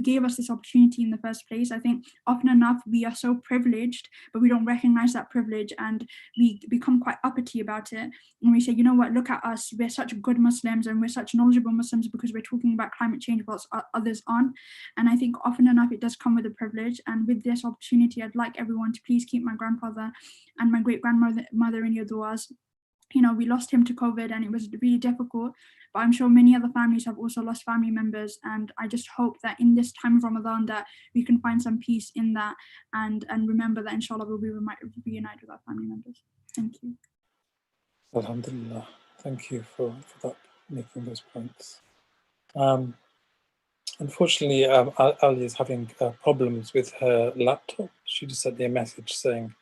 Speaker 4: gave us this opportunity in the first place. I think often enough we are so privileged, but we don't recognize that privilege, and we become quite uppity about it. And we say, you know what, look at us, we're such good Muslims and we're such knowledgeable Muslims because we're talking about climate change whilst others aren't. And I think often enough it does come with a privilege. And with this opportunity, I'd like everyone to please keep my grandfather and my great-grandmother in your du'as. We lost him to COVID and it was really difficult, but I'm sure many other families have also lost family members. And I just hope that in this time of Ramadan that we can find some peace in that and remember that inshallah we'll be reunited with our family members. Thank you.
Speaker 1: Alhamdulillah. Thank you for that, making those points. Unfortunately, Ali is having problems with her laptop. She just sent me a message saying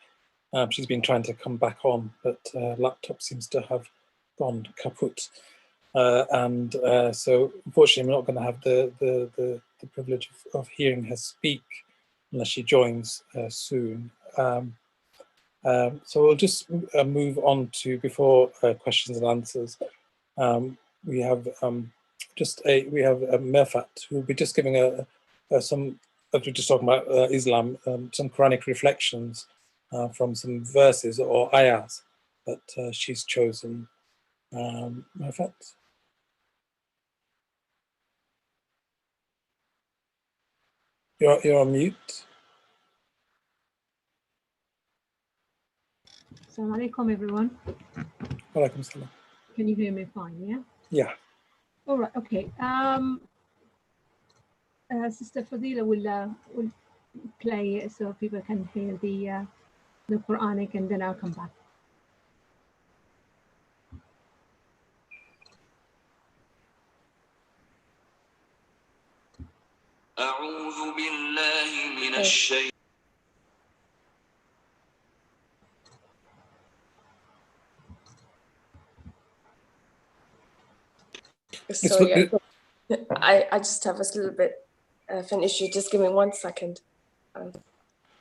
Speaker 1: she's been trying to come back on, but laptop seems to have gone kaput. So unfortunately, I'm not going to have the privilege of hearing her speak unless she joins soon. So we'll just move on to, before questions and answers, we have Mirfat, who will be just giving some, as we're just talking about Islam, some Quranic reflections from some verses or ayahs that she's chosen. Mirfat? You're on mute.
Speaker 5: Assalamu alaikum, everyone.
Speaker 1: Walaikum salam.
Speaker 5: Can you hear me fine, yeah?
Speaker 1: Yeah.
Speaker 5: All right, okay. Sister Fazeela will play so people can hear the Quranic, and then I'll come back.
Speaker 6: أعوذ بالله من الشيطان.
Speaker 2: Sorry, I just have a little bit of an issue. Just give me 1 second.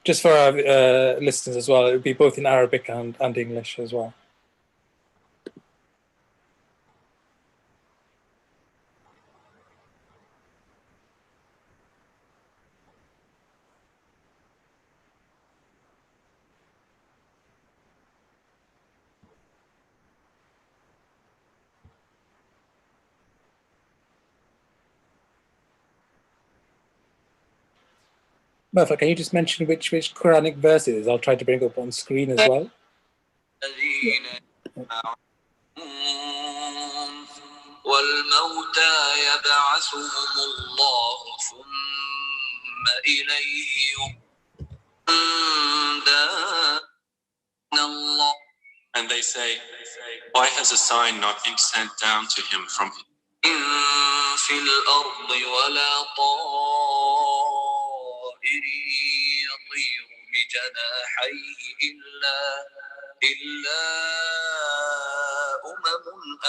Speaker 1: Just for our listeners as well, it would be both in Arabic and English as well. Mirfat, can you just mention which Quranic verses? I'll try to bring up on screen as well.
Speaker 6: والموتى يبعثهم الله ثم إليه يردون الله.
Speaker 7: And they say, why has a sign not been sent down to him from
Speaker 6: في الأرض ولا طائر يطير بجناحيه إلا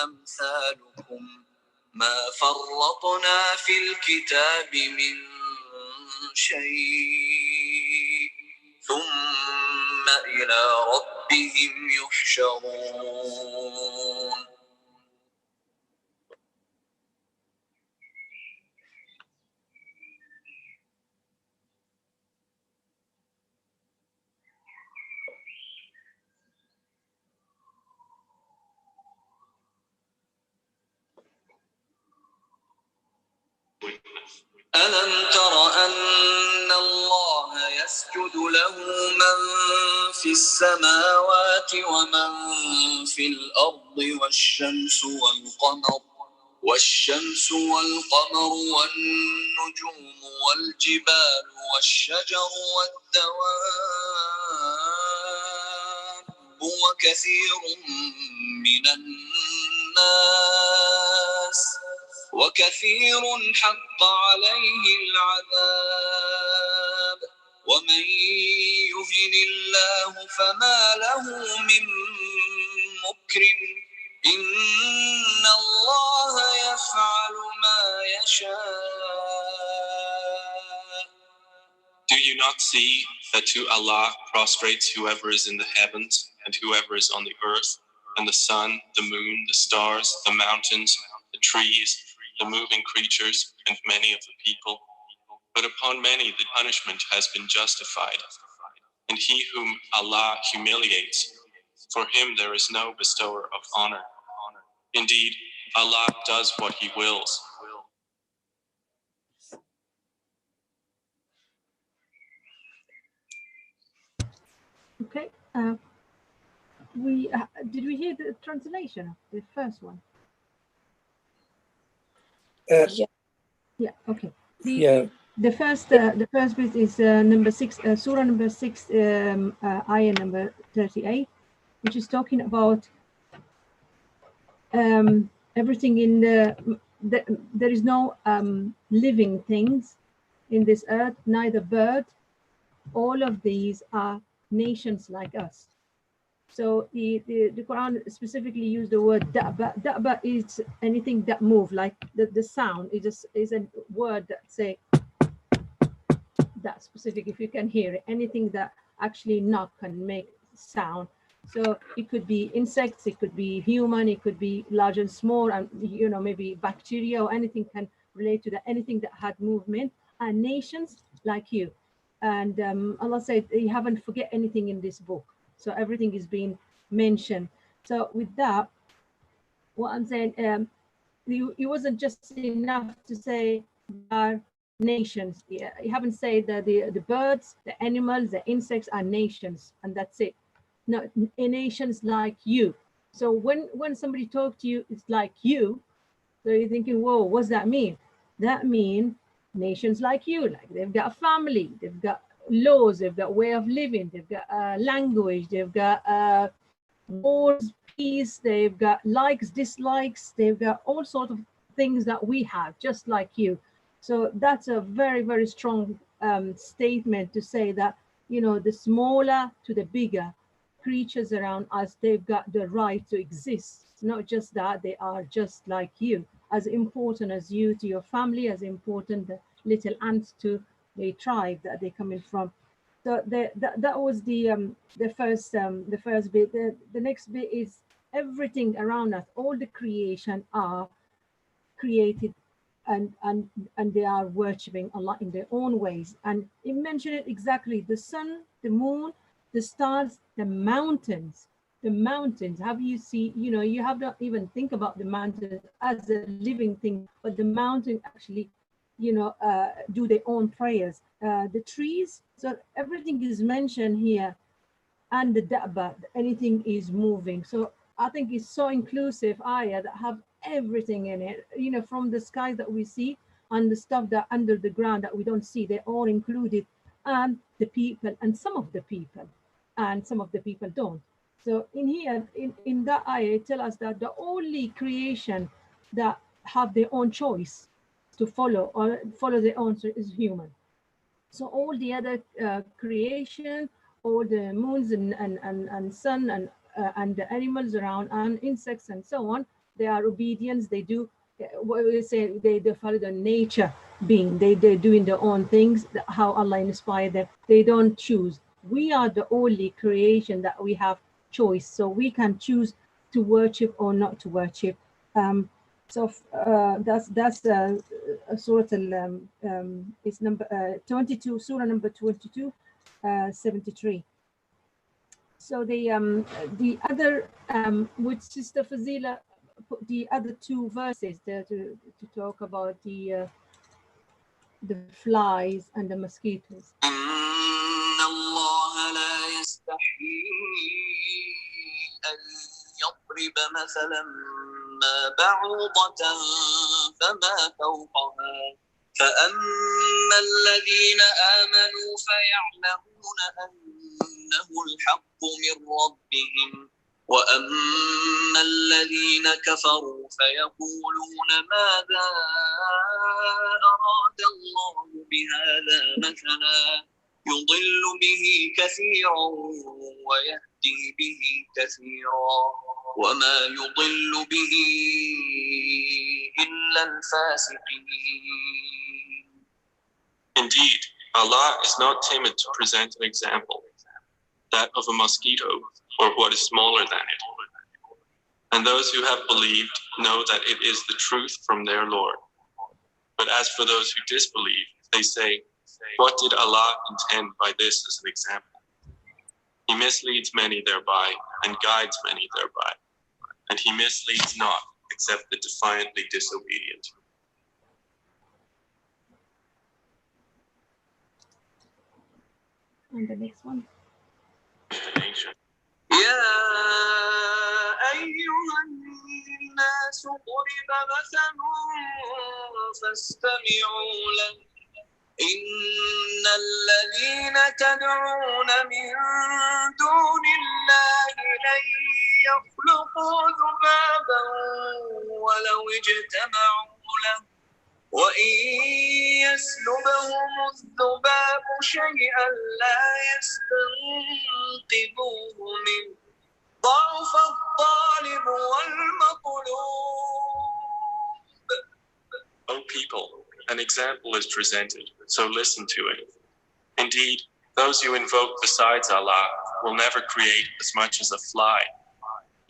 Speaker 6: أمثالكم ما فرطنا في الكتاب من شيء ثم إلى ربهم يحشرون. ألم تر أن الله يسجد له من في السماوات ومن في الأرض والشمس والقمر والنجوم والجبال والشجر والدواب وكثير حق عليه العذاب ومن يهن الله فما له من مكرم إن الله يفعل ما يشاء.
Speaker 7: Do you not see that to Allah prostrates whoever is in the heavens and whoever is on the earth, and the sun, the moon, the stars, the mountains, the trees, the moving creatures, and many of the people? But upon many the punishment has been justified, and he whom Allah humiliates, for him there is no bestower of honor. Indeed, Allah does what he wills.
Speaker 5: Okay. Did we hear the translation of the first one? Yeah. Okay. The first bit is number 6, surah number 6, ayah number 38, which is talking about everything in there is no living things in this earth, neither bird. All of these are nations like us. So the Quran specifically used the word da'ba. Da'ba is anything that move, like the sound is a word that say that specific, if you can hear it, anything that actually knock and make sound. So it could be insects, it could be human, it could be large and small, and maybe bacteria or anything can relate to that, anything that had movement, and nations like you. And Allah said, you haven't forget anything in this book. So everything is being mentioned. So with that, what I'm saying, it wasn't just enough to say our nations. You haven't said that the birds, the animals, the insects are nations, and that's it. No, nations like you. So when somebody talks to you, it's like you. So you're thinking, whoa, what's that mean? That means nations like you, like they've got a family, they've got laws, they've got way of living, they've got language, they've got wars, peace, they've got likes, dislikes, they've got all sorts of things that we have, just like you. So that's a very, very strong statement to say that, the smaller to the bigger creatures around us, they've got the right to exist. It's not just that, they are just like you, as important as you to your family, as important the little ants to the tribe that they're coming from. So that was the first bit. The next bit is everything around us, all the creation are created and they are worshiping Allah in their own ways. And it mentioned it exactly: the sun, the moon, the stars, the mountains. The mountains, have you seen, you have not even think about the mountains as a living thing, but the mountain actually, do their own prayers. The trees, so everything is mentioned here, and the da'ba, anything is moving. So I think it's so inclusive ayah that have everything in it, you know, from the sky that we see and the stuff that under the ground that we don't see, they're all included, and the people, and some of the people don't. So in here, in that ayah, it tells us that the only creation that have their own choice to follow or follow their own is human. So all the other creation, all the moons and sun and the animals around and insects and so on, they are obedience. They do what we say. They follow the nature being. They're doing their own things. How Allah inspired them. They don't choose. We are the only creation that we have choice. So we can choose to worship or not to worship. So that's Surah it's number 22, Surah number 22, 73. So the other which Sister Fazeela put the other two verses there to talk about the flies and the mosquitoes.
Speaker 6: يضرب مثلا ما بعوضة فما فوقها فأما الذين آمنوا فيعلمون أنه الحق من ربهم وأما الذين كفروا فيقولون ماذا أراد الله بهذا مثلا يضل به كثيرا ويهدي به كثيرا وما يضل به إلا الفاسقين.
Speaker 7: Indeed, Allah is not timid to present an example, that of a mosquito, or what is smaller than it. And those who have believed know that it is the truth from their Lord. But as for those who disbelieve, they say, what did Allah intend by this as an example? He misleads many thereby, and guides many thereby. And he misleads not, except the defiantly disobedient.
Speaker 5: And the next one.
Speaker 6: يا أيها الناس ضرب مثل فاستمعوا له إن الذين تدعون من دون الله لن يخلقوا ذبابا ولو اجتمعوا له وإن يسلبهم الذباب شيئا لا يستنقذوه منه ضعف الطالب والمطلوب.
Speaker 7: O people, an example is presented, so listen to it. Indeed, those who invoke besides Allah will never create as much as a fly,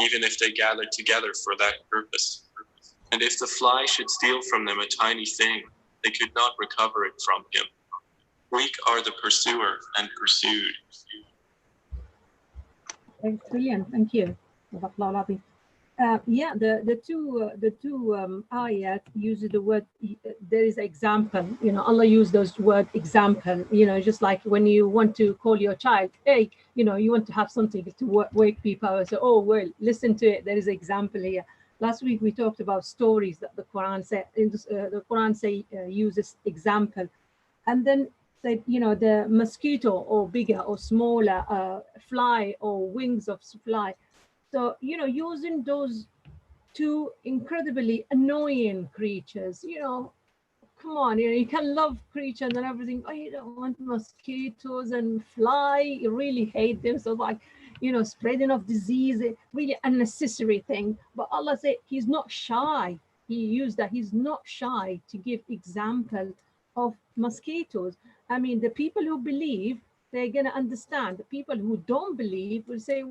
Speaker 7: even if they gathered together for that purpose. And if the fly should steal from them a tiny thing, they could not recover it from him. Weak are the pursuer and pursued.
Speaker 5: Brilliant, thank you. Yeah, the two ayat uses the word. There is example. You know, Allah used those word example. You know, just like when you want to call your child, hey, you know, you want to have something to wake people up. So, oh well, listen to it. There is example here. Last week we talked about stories that the Quran said. The Quran uses example, and then said, you know, the mosquito or bigger or smaller fly or wings of fly. So, you know, using those two incredibly annoying creatures, you know, come on, you know, you can love creatures and everything, but you don't want mosquitoes and fly, you really hate them. So like, you know, spreading of disease, really unnecessary thing. But Allah said he's not shy. He used that he's not shy to give example of mosquitoes. I mean, the people who believe, they're going to understand. The people who don't believe will say,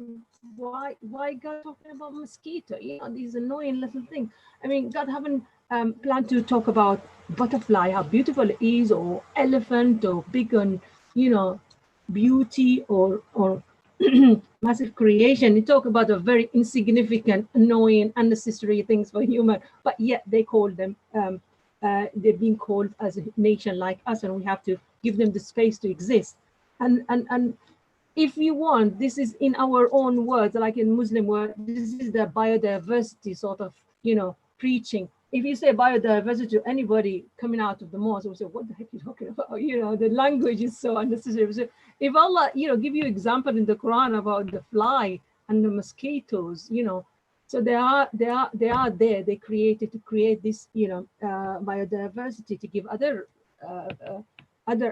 Speaker 5: why God talking about mosquito? You know, these annoying little things. I mean, God haven't planned to talk about butterfly, how beautiful it is, or elephant, or big on, you know, beauty, or massive creation. He talk about a very insignificant, annoying, unnecessary things for human, but yet they call them, they're being called as a nation like us, and we have to give them the space to exist. And if you want, this is in our own words, like in Muslim word, this is the biodiversity sort of, you know, preaching. If you say biodiversity to anybody coming out of the mosque, will say, what the heck are you talking about? You know, the language is so unnecessary. So if Allah, you know, give you example in the Quran about the fly and the mosquitoes, you know, so they are there. They created to create this, you know, biodiversity to give other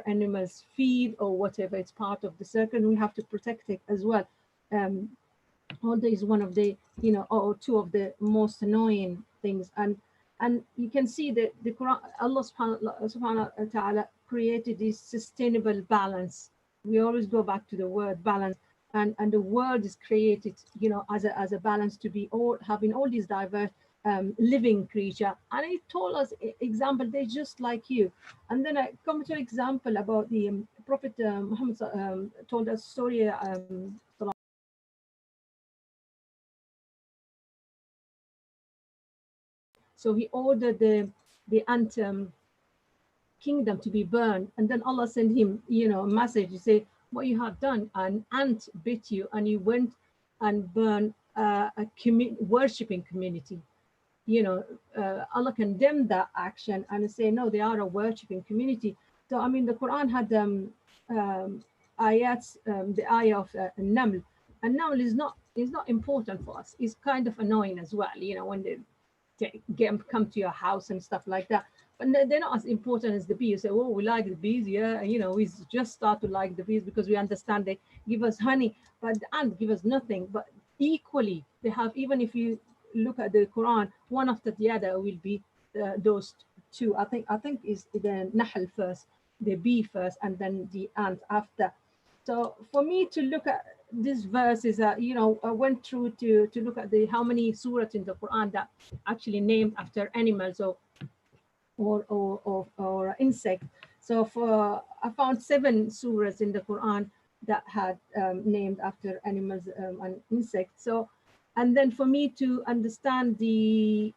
Speaker 5: animals feed or whatever. It's part of the circle. We have to protect it as well. Although is one of the, you know, or two of the most annoying things. And you can see that the Quran, Allah subhanahu wa ta'ala created this sustainable balance. We always go back to the word balance, and the world is created, you know, as a balance to be all having all these diverse living creature. And it told us example, they're just like you. And then I come to an example about the Prophet Muhammad told us story. So he ordered the ant kingdom to be burned, and then Allah sent him, you know, a message to say, what you have done, an ant bit you, and you went and burned a worshipping community. You know, Allah condemned that action and say, no, they are a worshipping community. So I mean, the Quran had ayats, the ayah of Naml, and Naml is not important for us. It's kind of annoying as well, you know, when they come to your house and stuff like that. But they're not as important as the bees. You say, oh, we like the bees, yeah, you know, we just start to like the bees because we understand they give us honey, but the ant give us nothing. But equally, they have, even if you look at the Quran, one after the other will be those two. I think is the Nahl first, the bee first, and then the ant after. So for me to look at this verse is, you know, I went through to look at the how many surahs in the Quran that actually named after animals or insect. So I found 7 surahs in the Quran that had named after animals and insects. So, and then for me to understand the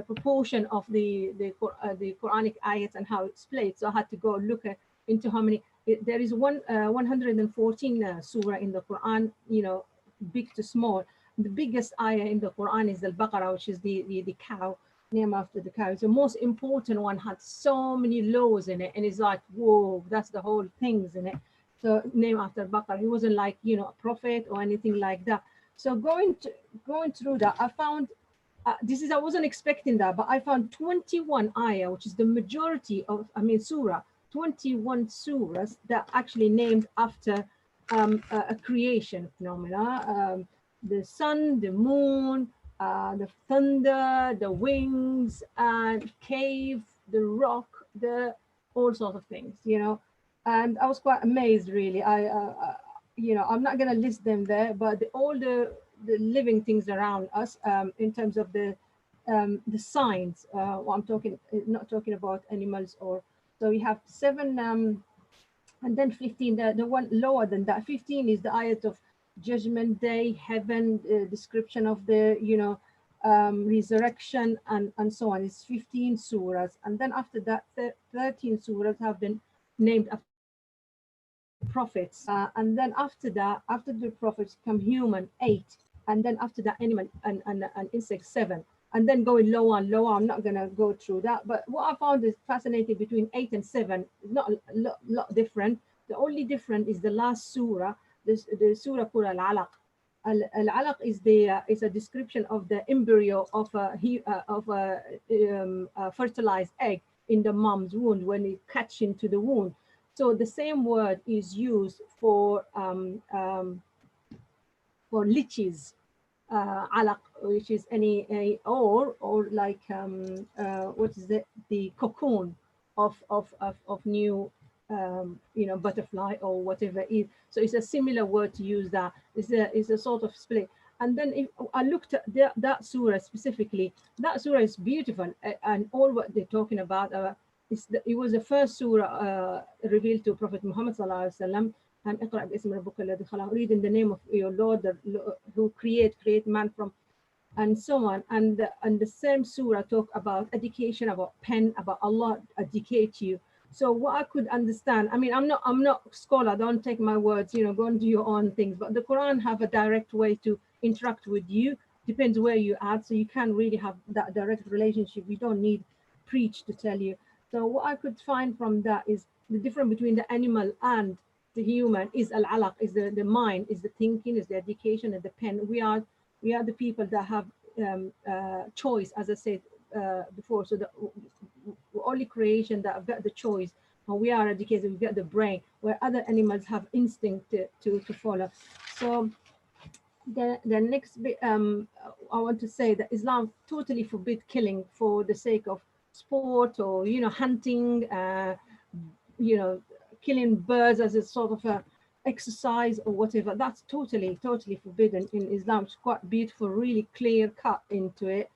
Speaker 5: proportion of the Quranic ayats and how it's played, so I had to go look into how many. There is 114 surah in the Quran, you know, big to small. The biggest ayah in the Quran is Al-Baqarah, which is the cow, name after the cow. It's the most important one, had so many laws in it, and it's like, whoa, that's the whole things in it. So name after Baqarah. He wasn't like, you know, a prophet or anything like that. So going through that, I found I wasn't expecting that, but I found 21 ayah, which is the majority of, surah, 21 surahs that actually named after a creation phenomena. The sun, the moon, the thunder, the wings, and cave, the rock, the all sorts of things, you know. And I was quite amazed, really. You know, I'm not going to list them there, but all the living things around us, in terms of the signs. I'm talking, not talking about animals or. So we have 7, and then 15. The one lower than that, 15 is the ayat of Judgment Day, heaven, description of the, you know, resurrection, and so on. It's 15 surahs, and then after that, 13 surahs have been named after prophets, and then after that, after the prophets come human, 8, and then after that animal and insect, 7, and then going lower and lower. I'm not going to go through that, but what I found is fascinating between 8 and 7 is not a lot different. The only different is the last surah, the surah called Al-Alaq. Al-Alaq is a description of the embryo of a fertilized egg in the mom's womb when it catch into the womb. So the same word is used for liches, alaq, which is any or like what is the cocoon of new you know, butterfly or whatever it is. So it's a similar word to use that. It's a sort of split. And then if I looked at that surah specifically, that surah is beautiful, and all what they're talking about. It was the first surah revealed to Prophet Muhammad sallallahu alaihi wasallam, and Iqra bismi rabbika alladhi khalaq, read in the name of your Lord, who create man from, and so on. And the same surah talk about education, about pen, about Allah educate you. So what I could understand, I mean, I'm not a scholar, don't take my words, you know, go and do your own things, but the Quran have a direct way to interact with you, depends where you're at, so you can really have that direct relationship. You don't need preach to tell you. So what I could find from that is the difference between the animal and the human is al-alaq, is the mind, is the thinking, is the education, and the pen. We are the people that have choice, as I said before. So the only creation that have got the choice, and we are educated, we get the brain, where other animals have instinct to follow. So the next bit, I want to say that Islam totally forbid killing for the sake of sport, or, you know, hunting, you know, killing birds as a sort of a exercise or whatever. That's totally forbidden in Islam. It's quite beautiful, really clear cut into it.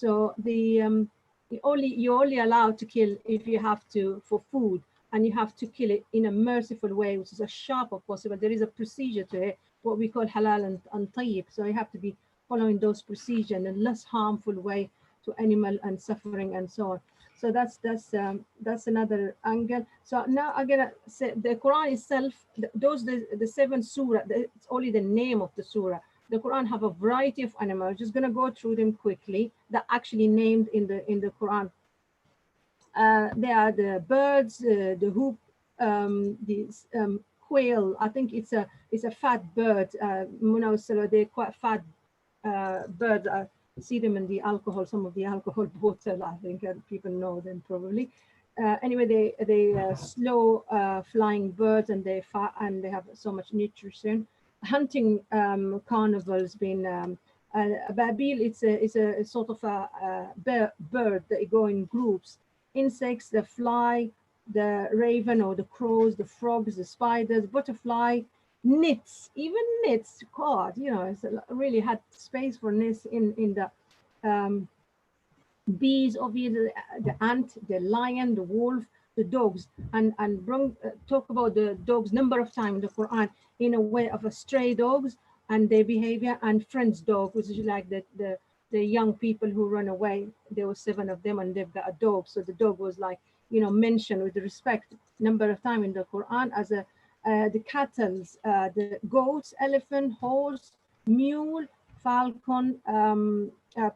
Speaker 5: So you're only allowed to kill if you have to for food, and you have to kill it in a merciful way, which is as sharp as possible. There is a procedure to it, what we call halal and tayyib. So you have to be following those procedures in a less harmful way to animal and suffering and so on. So that's another angle. So now I'm gonna say the Quran itself, the 7 surah, it's only the name of the surah. The Quran have a variety of animals. Just gonna go through them quickly that actually named in the Quran. They are the birds, the hoop, the quail. I think it's a fat bird. They're quite fat birds. See them in the alcohol, some of the alcohol bottle. I think people know them probably. Anyway, they slow flying birds, and they fat, and they have so much nutrition. Hunting carnivals been a babil. It's a sort of a bird that go in groups. Insects, the fly, the raven or the crows, the frogs, the spiders, butterfly, nits, even nits. God, you know, it's really had space for nits in the bees, obviously, the ant, the lion, the wolf, the dogs, and talk about the dogs number of times in the Quran in a way of a stray dogs and their behavior, and friends dog, which is like the young people who run away. There were 7 of them, and they've got a dog. So the dog was like, you know, mentioned with respect number of times in the Quran as the cattle, the goats, elephant, horse, mule, falcon,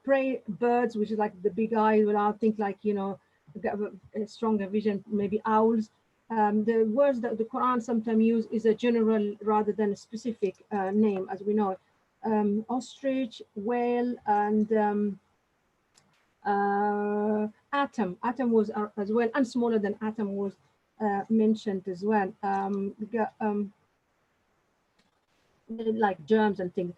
Speaker 5: prey birds, which is like the big eyes, but I think like, you know, got a stronger vision, maybe owls. The words that the Quran sometimes use is a general rather than a specific name, as we know. Ostrich, whale, and atom. Atom was as well, and smaller than atom was mentioned as well. We got like germs and things.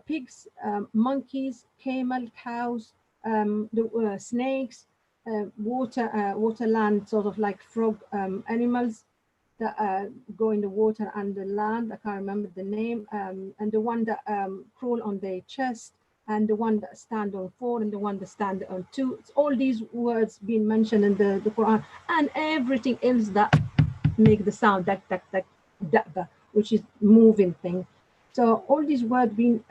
Speaker 5: Pigs, monkeys, camel, cows, the snakes, waterland, sort of like frog animals that go in the water and the land. I can't remember the name. And the one that crawl on their chest, and the one that stand on 4, and the one that stand on 2. It's all these words being mentioned in the Quran, and everything else that make the sound dak dak dak dabba, which is moving thing. So all these words being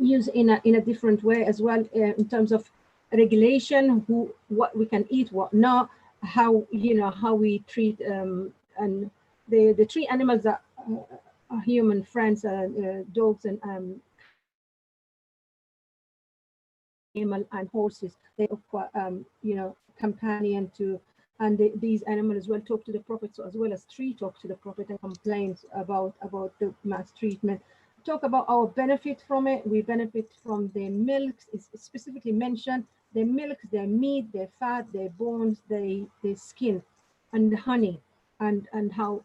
Speaker 5: used in a different way as well, in terms of regulation, what we can eat, what not, how, you know, how we treat and the 3 animals that are human friends, dogs and animal and horses. They are quite you know, companion to, and these animals as well talk to the Prophet, so as well as tree talk to the Prophet and complains about the mistreatment. Talk about our benefit from it. We benefit from their milks. It's specifically mentioned their milks, their meat, their fat, their bones, their skin, and the honey, and how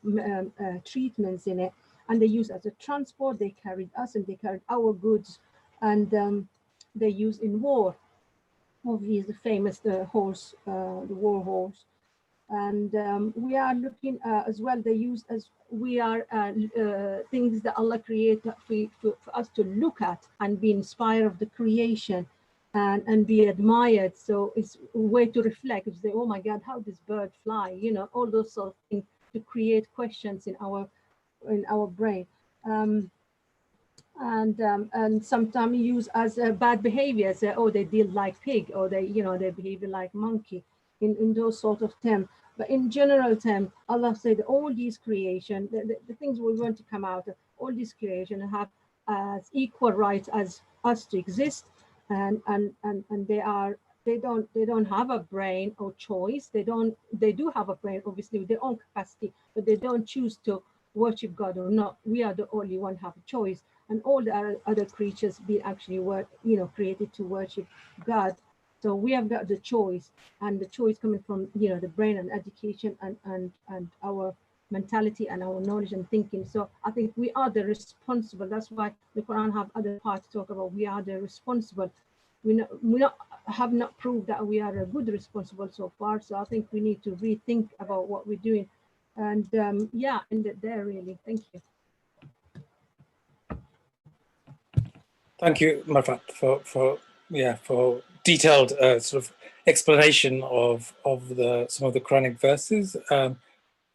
Speaker 5: treatments in it. And they use as a transport. They carried us, and they carried our goods, and they use in war. Obviously, the famous horse, the war horse. And we are looking as well, they use as we are things that Allah created for us to look at and be inspired of the creation and be admired. So it's a way to reflect, say, oh my God, how this bird fly, you know, all those sort of things to create questions in our brain. And sometimes use as bad behavior, say, oh, they deal like pig, or they, you know, they behave like monkey. in those sort of terms. But in general terms, Allah said all these creation, the things we want to come out of, all these creation have as equal rights as us to exist, and they don't have a brain or choice. They do have a brain, obviously, with their own capacity, but they don't choose to worship God or not. We are the only one have a choice, and all the other creatures be actually created to worship God. So we have got the choice, and the choice coming from the brain and education and our mentality and our knowledge and thinking. So I think we are the responsible. That's why the Quran have other parts talk about we are the responsible. We have not proved that we are a good responsible so far. So I think we need to rethink about what we're doing. And yeah, end it there really. Thank you.
Speaker 1: Thank you, Marfat, for detailed sort of explanation of some of the Quranic verses.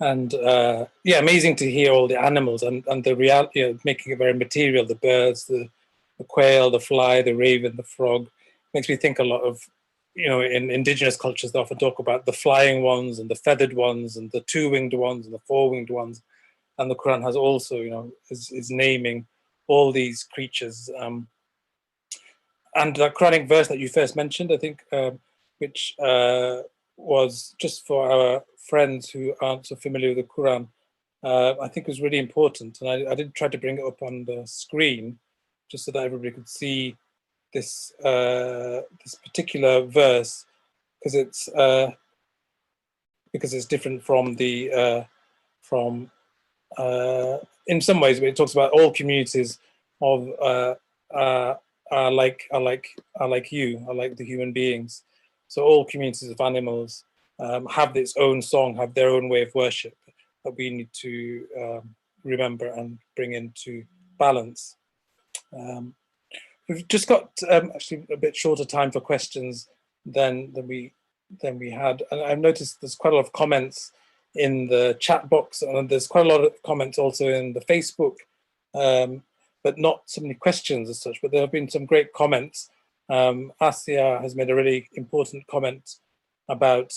Speaker 1: Amazing to hear all the animals and the reality, making it very material, the birds, the quail, the fly, the raven, the frog. Makes me think a lot of, in indigenous cultures, they often talk about the flying ones and the feathered ones and the two-winged ones and the four-winged ones. And the Quran has also, is naming all these creatures. And the Quranic verse that you first mentioned, I think, which was just for our friends who aren't so familiar with the Quran, I think was really important. And I did try to bring it up on the screen just so that everybody could see this this particular verse, because it's different from the in some ways it talks about all communities of are like you, are like the human beings. So all communities of animals have its own song, have their own way of worship that we need to remember and bring into balance. We've just got actually a bit shorter time for questions than we had, and I've noticed there's quite a lot of comments in the chat box, and there's quite a lot of comments also in the Facebook, but not so many questions as such. But there have been some great comments. Ahlyah has made a really important comment about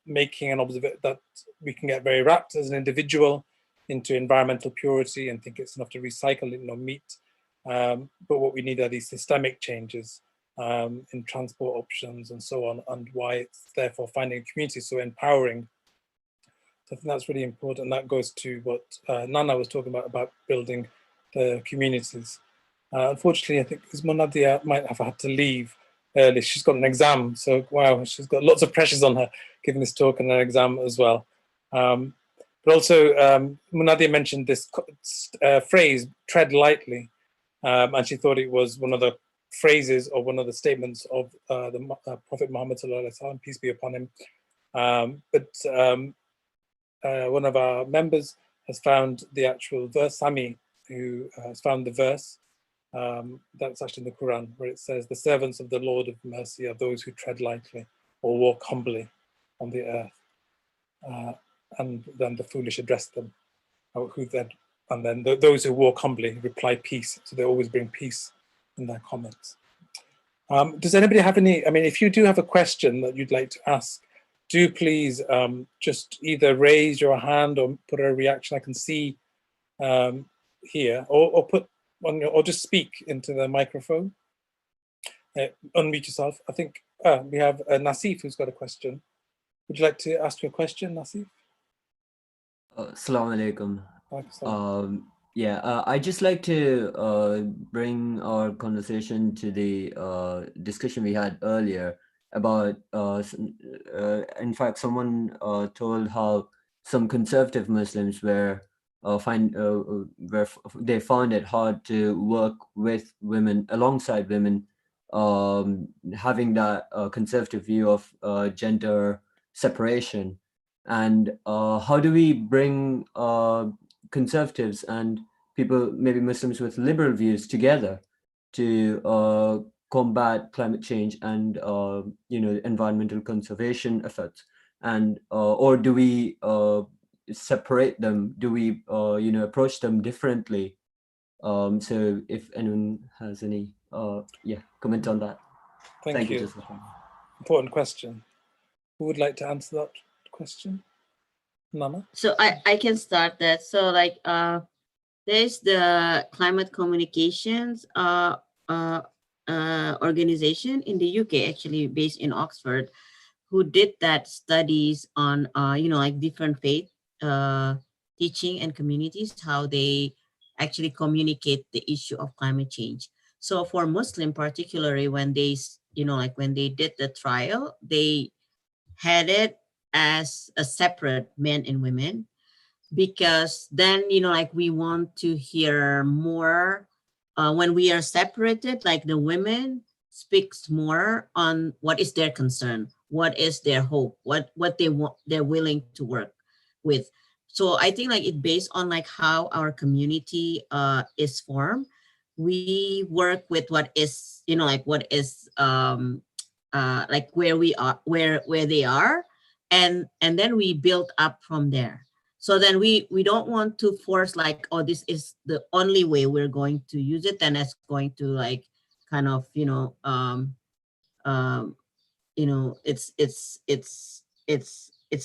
Speaker 1: making an observation that we can get very wrapped as an individual into environmental purity and think it's enough to recycle meat. But what we need are these systemic changes in transport options and so on, and why it's therefore finding a community so empowering. So I think that's really important. That goes to what Nana was talking about building the communities. Unfortunately, I think Munadiah might have had to leave early. She's got an exam, so wow, she's got lots of pressures on her giving this talk and an exam as well. But also, Munadiah mentioned this phrase, tread lightly. And she thought it was one of the phrases or one of the statements of the Prophet Muhammad ﷺ, peace be upon him. But one of our members has found the actual verse, Sami, who has found the verse that's actually in the Quran, where it says, the servants of the Lord of mercy are those who tread lightly or walk humbly on the earth. And then the foolish address them, and then those who walk humbly reply peace. So they always bring peace in their comments. Does anybody have any, if you do have a question that you'd like to ask, do please just either raise your hand or put a reaction. I can see here, or put on or just speak into the microphone. Unmute yourself. I think we have Nasif who's got a question. Would you like to ask your question, Nasif?
Speaker 8: Assalamu alaikum. I'd just like to bring our conversation to the discussion we had earlier about, in fact, someone told how some conservative Muslims they found it hard to work with women, alongside women, having that conservative view of gender separation. And how do we bring conservatives and people, maybe Muslims with liberal views, together to combat climate change and environmental conservation efforts? And or do we separate them? Do we approach them differently? So if anyone has any comment on that.
Speaker 1: Thank you. Important question. Who would like to answer that question? Nana?
Speaker 3: So I can start that. So like there's the climate communications organization in the UK, actually based in Oxford, who did that studies on you know, like different faith teaching and communities, how they actually communicate the issue of climate change. So for Muslim particularly, when they you know, like when they did the trial, they had it as a separate men and women, because then, you know, like we want to hear more when we are separated, like the women speaks more on what is their concern, what is their hope, what they want, they're willing to work with. So I think like it based on like how our community is formed, we work with what is, you know, like what is like where we are, where they are, and then we build up from there. So then we don't want to force like, oh, this is the only way we're going to use it, and that's going to like kind of, you know, it's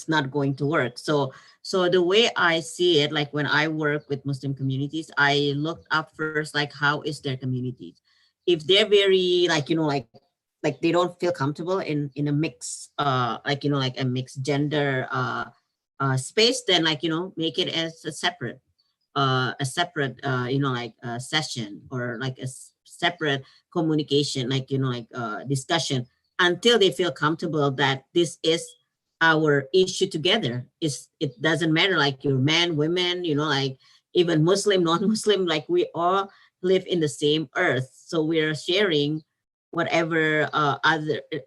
Speaker 3: not going to work. So the way I see it, like when I work with Muslim communities, I look up first like how is their communities. If they're very like, you know, like they don't feel comfortable in a mix like, you know, like a mixed gender space, then like, you know, make it as a separate you know, like a session, or like a separate communication, like, you know, like discussion, until they feel comfortable that this is our issue together. It doesn't matter like you're man, women, you know, like even Muslim, non-Muslim, like we all live in the same earth. So we're sharing whatever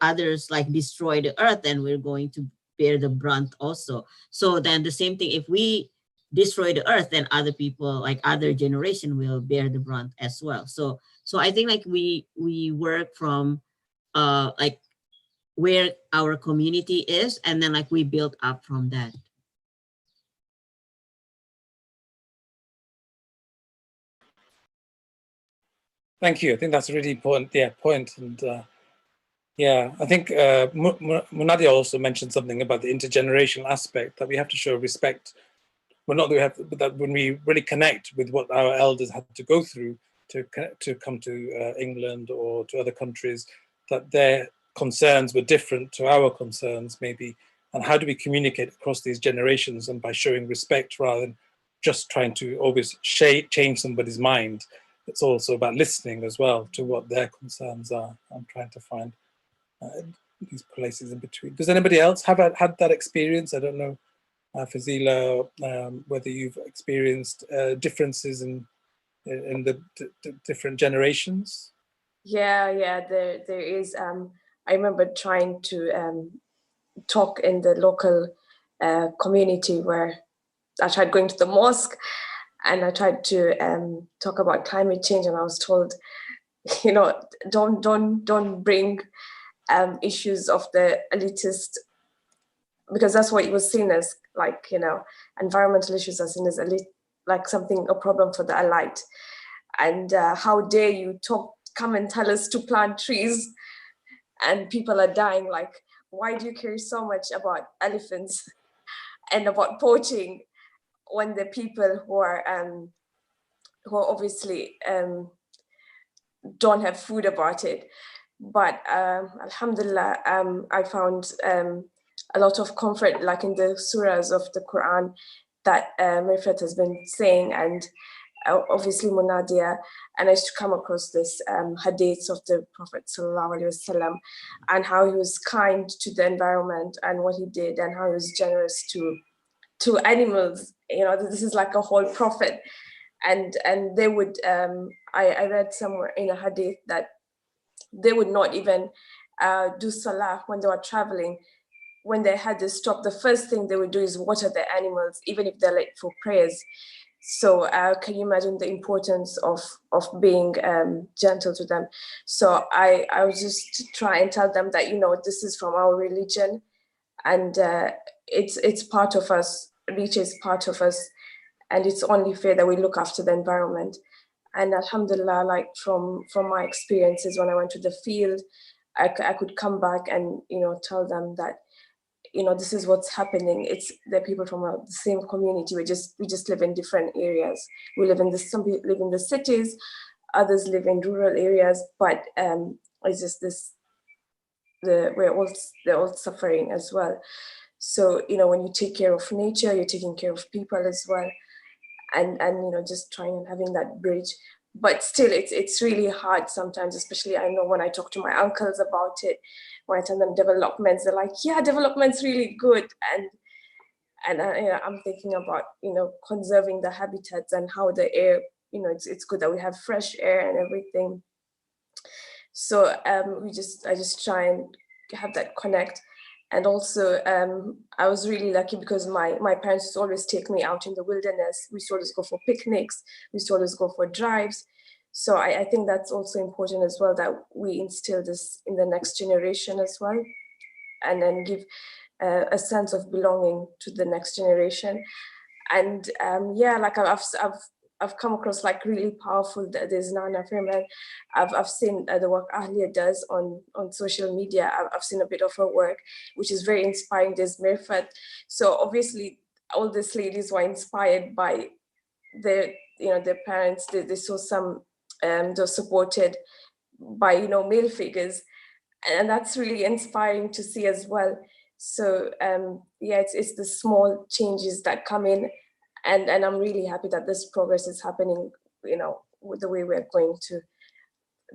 Speaker 3: others like destroy the earth, and we're going to bear the brunt also. So then the same thing, if we destroy the earth, then other people, like other generation, will bear the brunt as well. So I think like we work from like where our community is, and then like we build up from that.
Speaker 1: Thank you. I think that's a really important point. And yeah, I think Munadiah also mentioned something about the intergenerational aspect, that we have to show respect. Well, not that we have, but that when we really connect with what our elders had to go through to come to England or to other countries, that their concerns were different to our concerns maybe. And how do we communicate across these generations, and by showing respect rather than just trying to always change somebody's mind. It's also about listening as well to what their concerns are. I'm trying to find these places in between. Does anybody else have had that experience? I don't know, Fazeela, whether you've experienced differences in the different generations?
Speaker 2: Yeah, there is. I remember trying to talk in the local community, where I tried going to the mosque, and I tried to talk about climate change, and I was told, you know, don't bring issues of the elitist, because that's what it was seen as, like, you know, environmental issues are seen as elite, like something, a problem for the elite. And how dare you come and tell us to plant trees, and people are dying. Like, why do you care so much about elephants and about poaching, when the people who are obviously don't have food about it? But alhamdulillah, I found a lot of comfort, like in the surahs of the Quran that Mirfat has been saying, and obviously Munadiah, and I used to come across this hadiths of the Prophet ﷺ, and how he was kind to the environment and what he did, and how he was generous to animals. You know, this is like a whole prophet. And they would, I read somewhere in a hadith that they would not even do salah when they were traveling. When they had to stop, the first thing they would do is water the animals, even if they're late for prayers. So can you imagine the importance of being gentle to them? So I was just try and tell them that, you know, this is from our religion, and it's part of us. Nature is part of us, and it's only fair that we look after the environment. And alhamdulillah, like from my experiences when I went to the field, I could come back and, you know, tell them that this is what's happening. It's the people from the same community. We just live in different areas. We live in some people live in the cities, others live in rural areas, but it's just they're all suffering as well. So when you take care of nature, you're taking care of people as well, and just trying and having that bridge. But still, it's really hard sometimes, especially I know when I talk to my uncles about it, when I tell them developments, they're like, yeah, development's really good. And I'm thinking about, conserving the habitats and how the air, it's good that we have fresh air and everything. So I just try and have that connect. And also, I was really lucky because my parents used to always take me out in the wilderness. We used to always go for picnics. We used to always go for drives. So I think that's also important as well, that we instill this in the next generation as well, and then give a sense of belonging to the next generation. And yeah, like I've come across like really powerful. There's Nana Firman. I've seen the work Ahlyah does on social media. I've seen a bit of her work, which is very inspiring. There's Mirfat. So obviously, all these ladies were inspired by their parents. They saw some. They're supported by male figures, and that's really inspiring to see as well. So yeah, it's the small changes that come in. And I'm really happy that this progress is happening, with the way we're going to.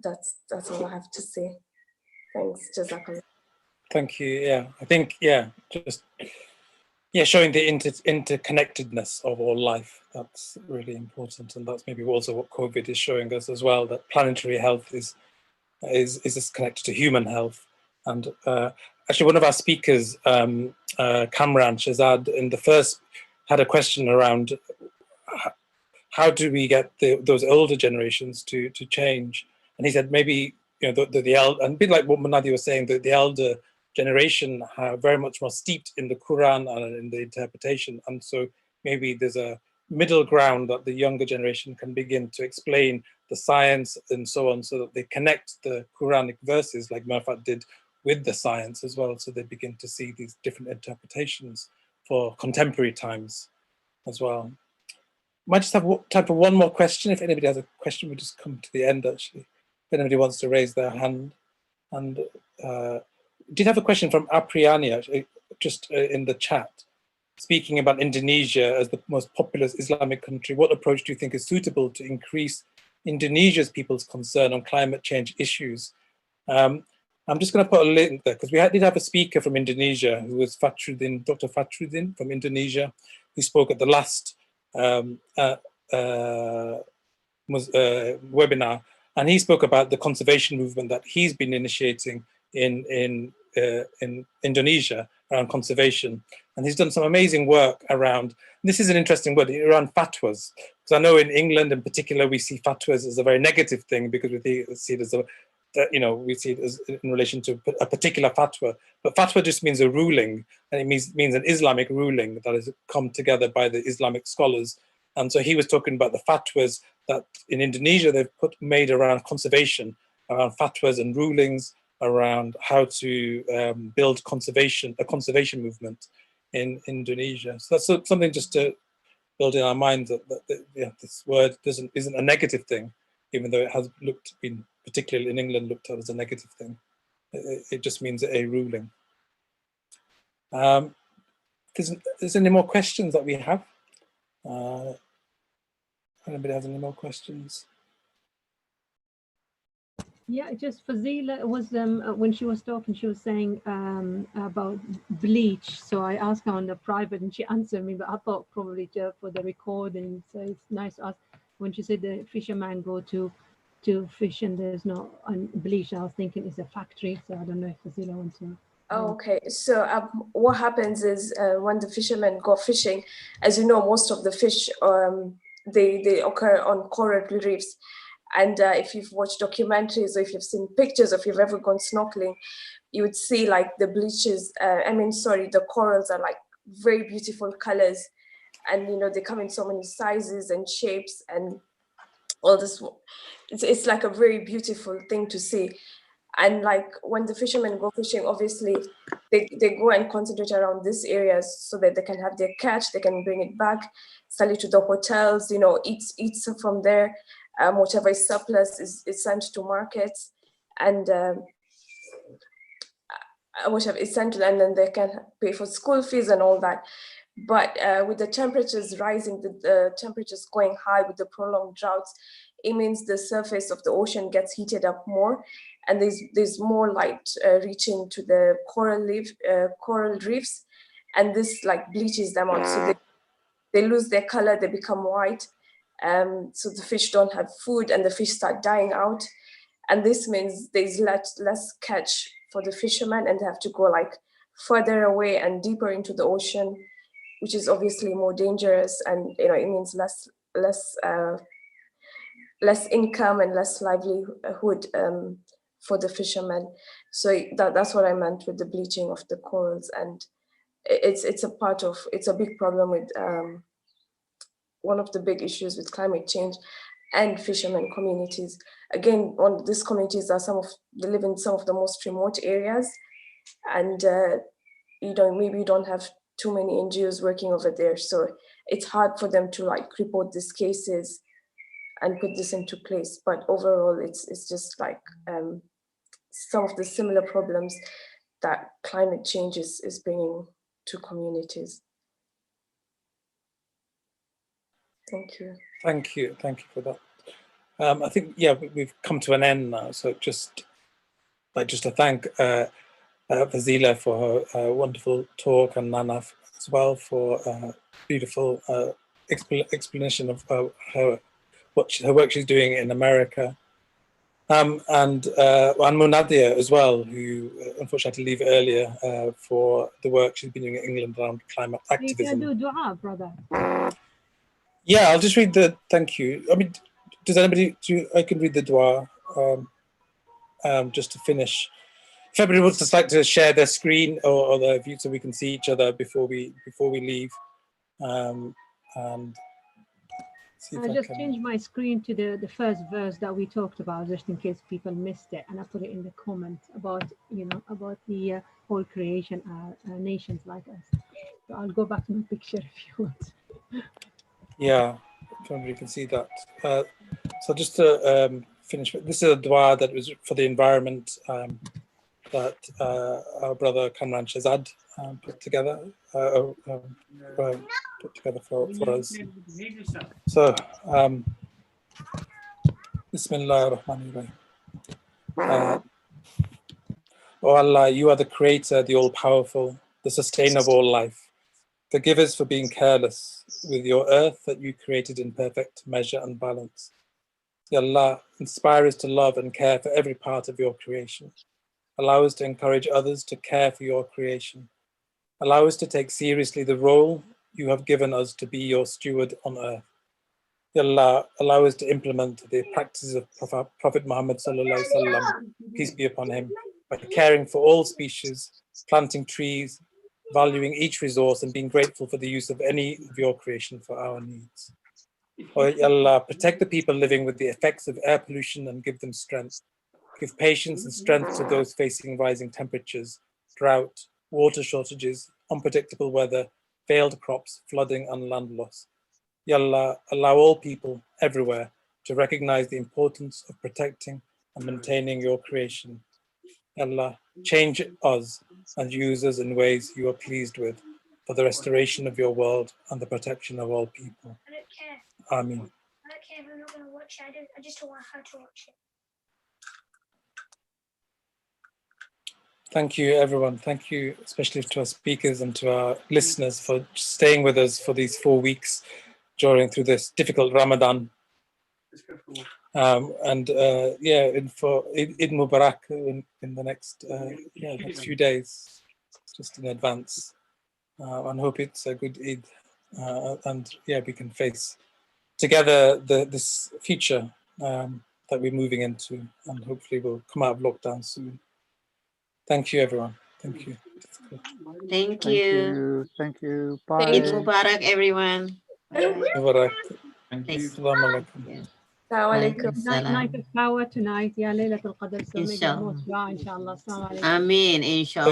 Speaker 2: That's all I have to say. Thanks, Jazakallah.
Speaker 1: Thank you. Yeah, I think, showing the interconnectedness of all life, that's really important. And that's maybe also what COVID is showing us as well, that planetary health is connected to human health. And actually one of our speakers, Kamran Shahzad, in the first had a question around how do we get those older generations to change? And he said maybe the elder, and a bit like what Munadiah was saying, that the elder generation are very much more steeped in the Quran and in the interpretation, and so maybe there's a middle ground that the younger generation can begin to explain the science and so on, so that they connect the Quranic verses like Mirfat did with the science as well, so they begin to see these different interpretations for contemporary times as well. Might just have time for one more question. If anybody has a question, we'll just come to the end actually. If anybody wants to raise their hand. And did have a question from Apriani actually, just in the chat, speaking about Indonesia as the most populous Islamic country. What approach do you think is suitable to increase Indonesia's people's concern on climate change issues? I'm just going to put a link there because we did have a speaker from Indonesia who was Fathruddin, Dr. Fathruddin from Indonesia, who spoke at the last webinar, and he spoke about the conservation movement that he's been initiating in Indonesia around conservation, and he's done some amazing work around. This is an interesting word, around fatwas, because I know in England in particular we see fatwas as a very negative thing because we see it as we see it as in relation to a particular fatwa, but fatwa just means a ruling, and it means an Islamic ruling that has come together by the Islamic scholars. And so he was talking about the fatwas that in Indonesia they've made around conservation, around fatwas and rulings around how to build a conservation movement in Indonesia. So that's something just to build in our minds that this word isn't a negative thing, even though it has been particularly in England looked at as a negative thing. It just means a ruling. Is any more questions that we have? Anybody has any more questions?
Speaker 5: Yeah, just Fazeela was when she was talking, she was saying about bleach. So I asked her on the private, and she answered me. But I thought probably for the recording, so it's nice to ask. When she said the fishermen go to fish and there's no bleach, I was thinking it's a factory. So I don't know if Fazeela wants to.
Speaker 2: Oh, okay, so what happens is when the fishermen go fishing, as you know, most of the fish they occur on coral reefs. And if you've watched documentaries or if you've seen pictures, or if you've ever gone snorkeling, you would see like the bleaches, the corals are like very beautiful colors. And, they come in so many sizes and shapes and all this. It's like a very beautiful thing to see. And like when the fishermen go fishing, obviously they go and concentrate around these areas so that they can have their catch, they can bring it back, sell it to the hotels, eat from there. Whatever is surplus is sent to markets, and whatever is sent to them, and then they can pay for school fees and all that. But with the temperatures rising, the temperatures going high with the prolonged droughts, it means the surface of the ocean gets heated up more, and there's more light reaching to the coral reefs, and this like bleaches them out, so they lose their color, they become white. So the fish don't have food, and the fish start dying out, and this means there's less catch for the fishermen, and they have to go like further away and deeper into the ocean, which is obviously more dangerous, and it means less income and less livelihood for the fishermen. So that's what I meant with the bleaching of the corals, and it's a big problem with one of the big issues with climate change and fishermen communities. Again, these communities are they live in some of the most remote areas, and maybe you don't have too many NGOs working over there, so it's hard for them to like report these cases and put this into place. But overall, it's just like some of the similar problems that climate change is bringing to communities. Thank you.
Speaker 1: Thank you for that. I think we've come to an end now. So just to thank Fazeela for her wonderful talk, and Nanaf as well for beautiful explanation of her work she's doing in America, and Munadiah as well, who unfortunately had to leave earlier for the work she's been doing in England around climate activism.
Speaker 5: You can do dua, brother.
Speaker 1: Yeah, I'll just read the thank you. I mean, does anybody I can read the dua just to finish. If everybody would just like to share their screen or their view so we can see each other before we leave. And see if
Speaker 5: I just changed my screen to the first verse that we talked about, just in case people missed it, and I put it in the comments about the whole creation are nations like us. So I'll go back to my picture if you want.
Speaker 1: Yeah, if everybody can see that. So just to finish, this is a dua that was for the environment that our brother Kamran Shazad put together for us. So, Bismillah ar-Rahman ar-Rahim. Oh Allah, you are the creator, the all-powerful, the sustainer of all life. Forgive us for being careless with your earth that you created in perfect measure and balance. Ya Allah, inspire us to love and care for every part of your creation. Allow us to encourage others to care for your creation. Allow us to take seriously the role you have given us to be your steward on earth. Ya Allah, allow us to implement the practices of Prophet Muhammad sallallahu alaihi wasallam, peace be upon him, by caring for all species, planting trees, valuing each resource, and being grateful for the use of any of your creation for our needs. Oh Ya Allah, protect the people living with the effects of air pollution and give them strength. Give patience and strength to those facing rising temperatures, drought, water shortages, unpredictable weather, failed crops, flooding, and land loss. Ya Allah, allow all people everywhere to recognize the importance of protecting and maintaining your creation. Ya Allah, change us and use us in ways you are pleased with for the restoration of your world and the protection of all people.
Speaker 9: I don't care.
Speaker 1: Ameen.
Speaker 9: I don't care if I'm not going to watch it. I just don't want her to watch it.
Speaker 1: Thank you, everyone. Thank you, especially to our speakers and to our listeners for staying with us for these 4 weeks through this difficult Ramadan. And for Eid Mubarak in the next few days, just in advance. And hope it's a good Eid, we can face together this future that we're moving into, and hopefully we'll come out of lockdown soon. Thank you, everyone. Thank you.
Speaker 3: Thank you.
Speaker 10: Thank you. Bye.
Speaker 3: Eid Mubarak, everyone.
Speaker 1: Mubarak.
Speaker 10: Thank you.
Speaker 1: Assalamu alaikum.
Speaker 5: Night of power tonight. Ya Laylatul Qadr. So make the
Speaker 3: Inshallah.
Speaker 5: most dua, inshallah. Assalamu alaikum.
Speaker 3: Ameen, inshallah.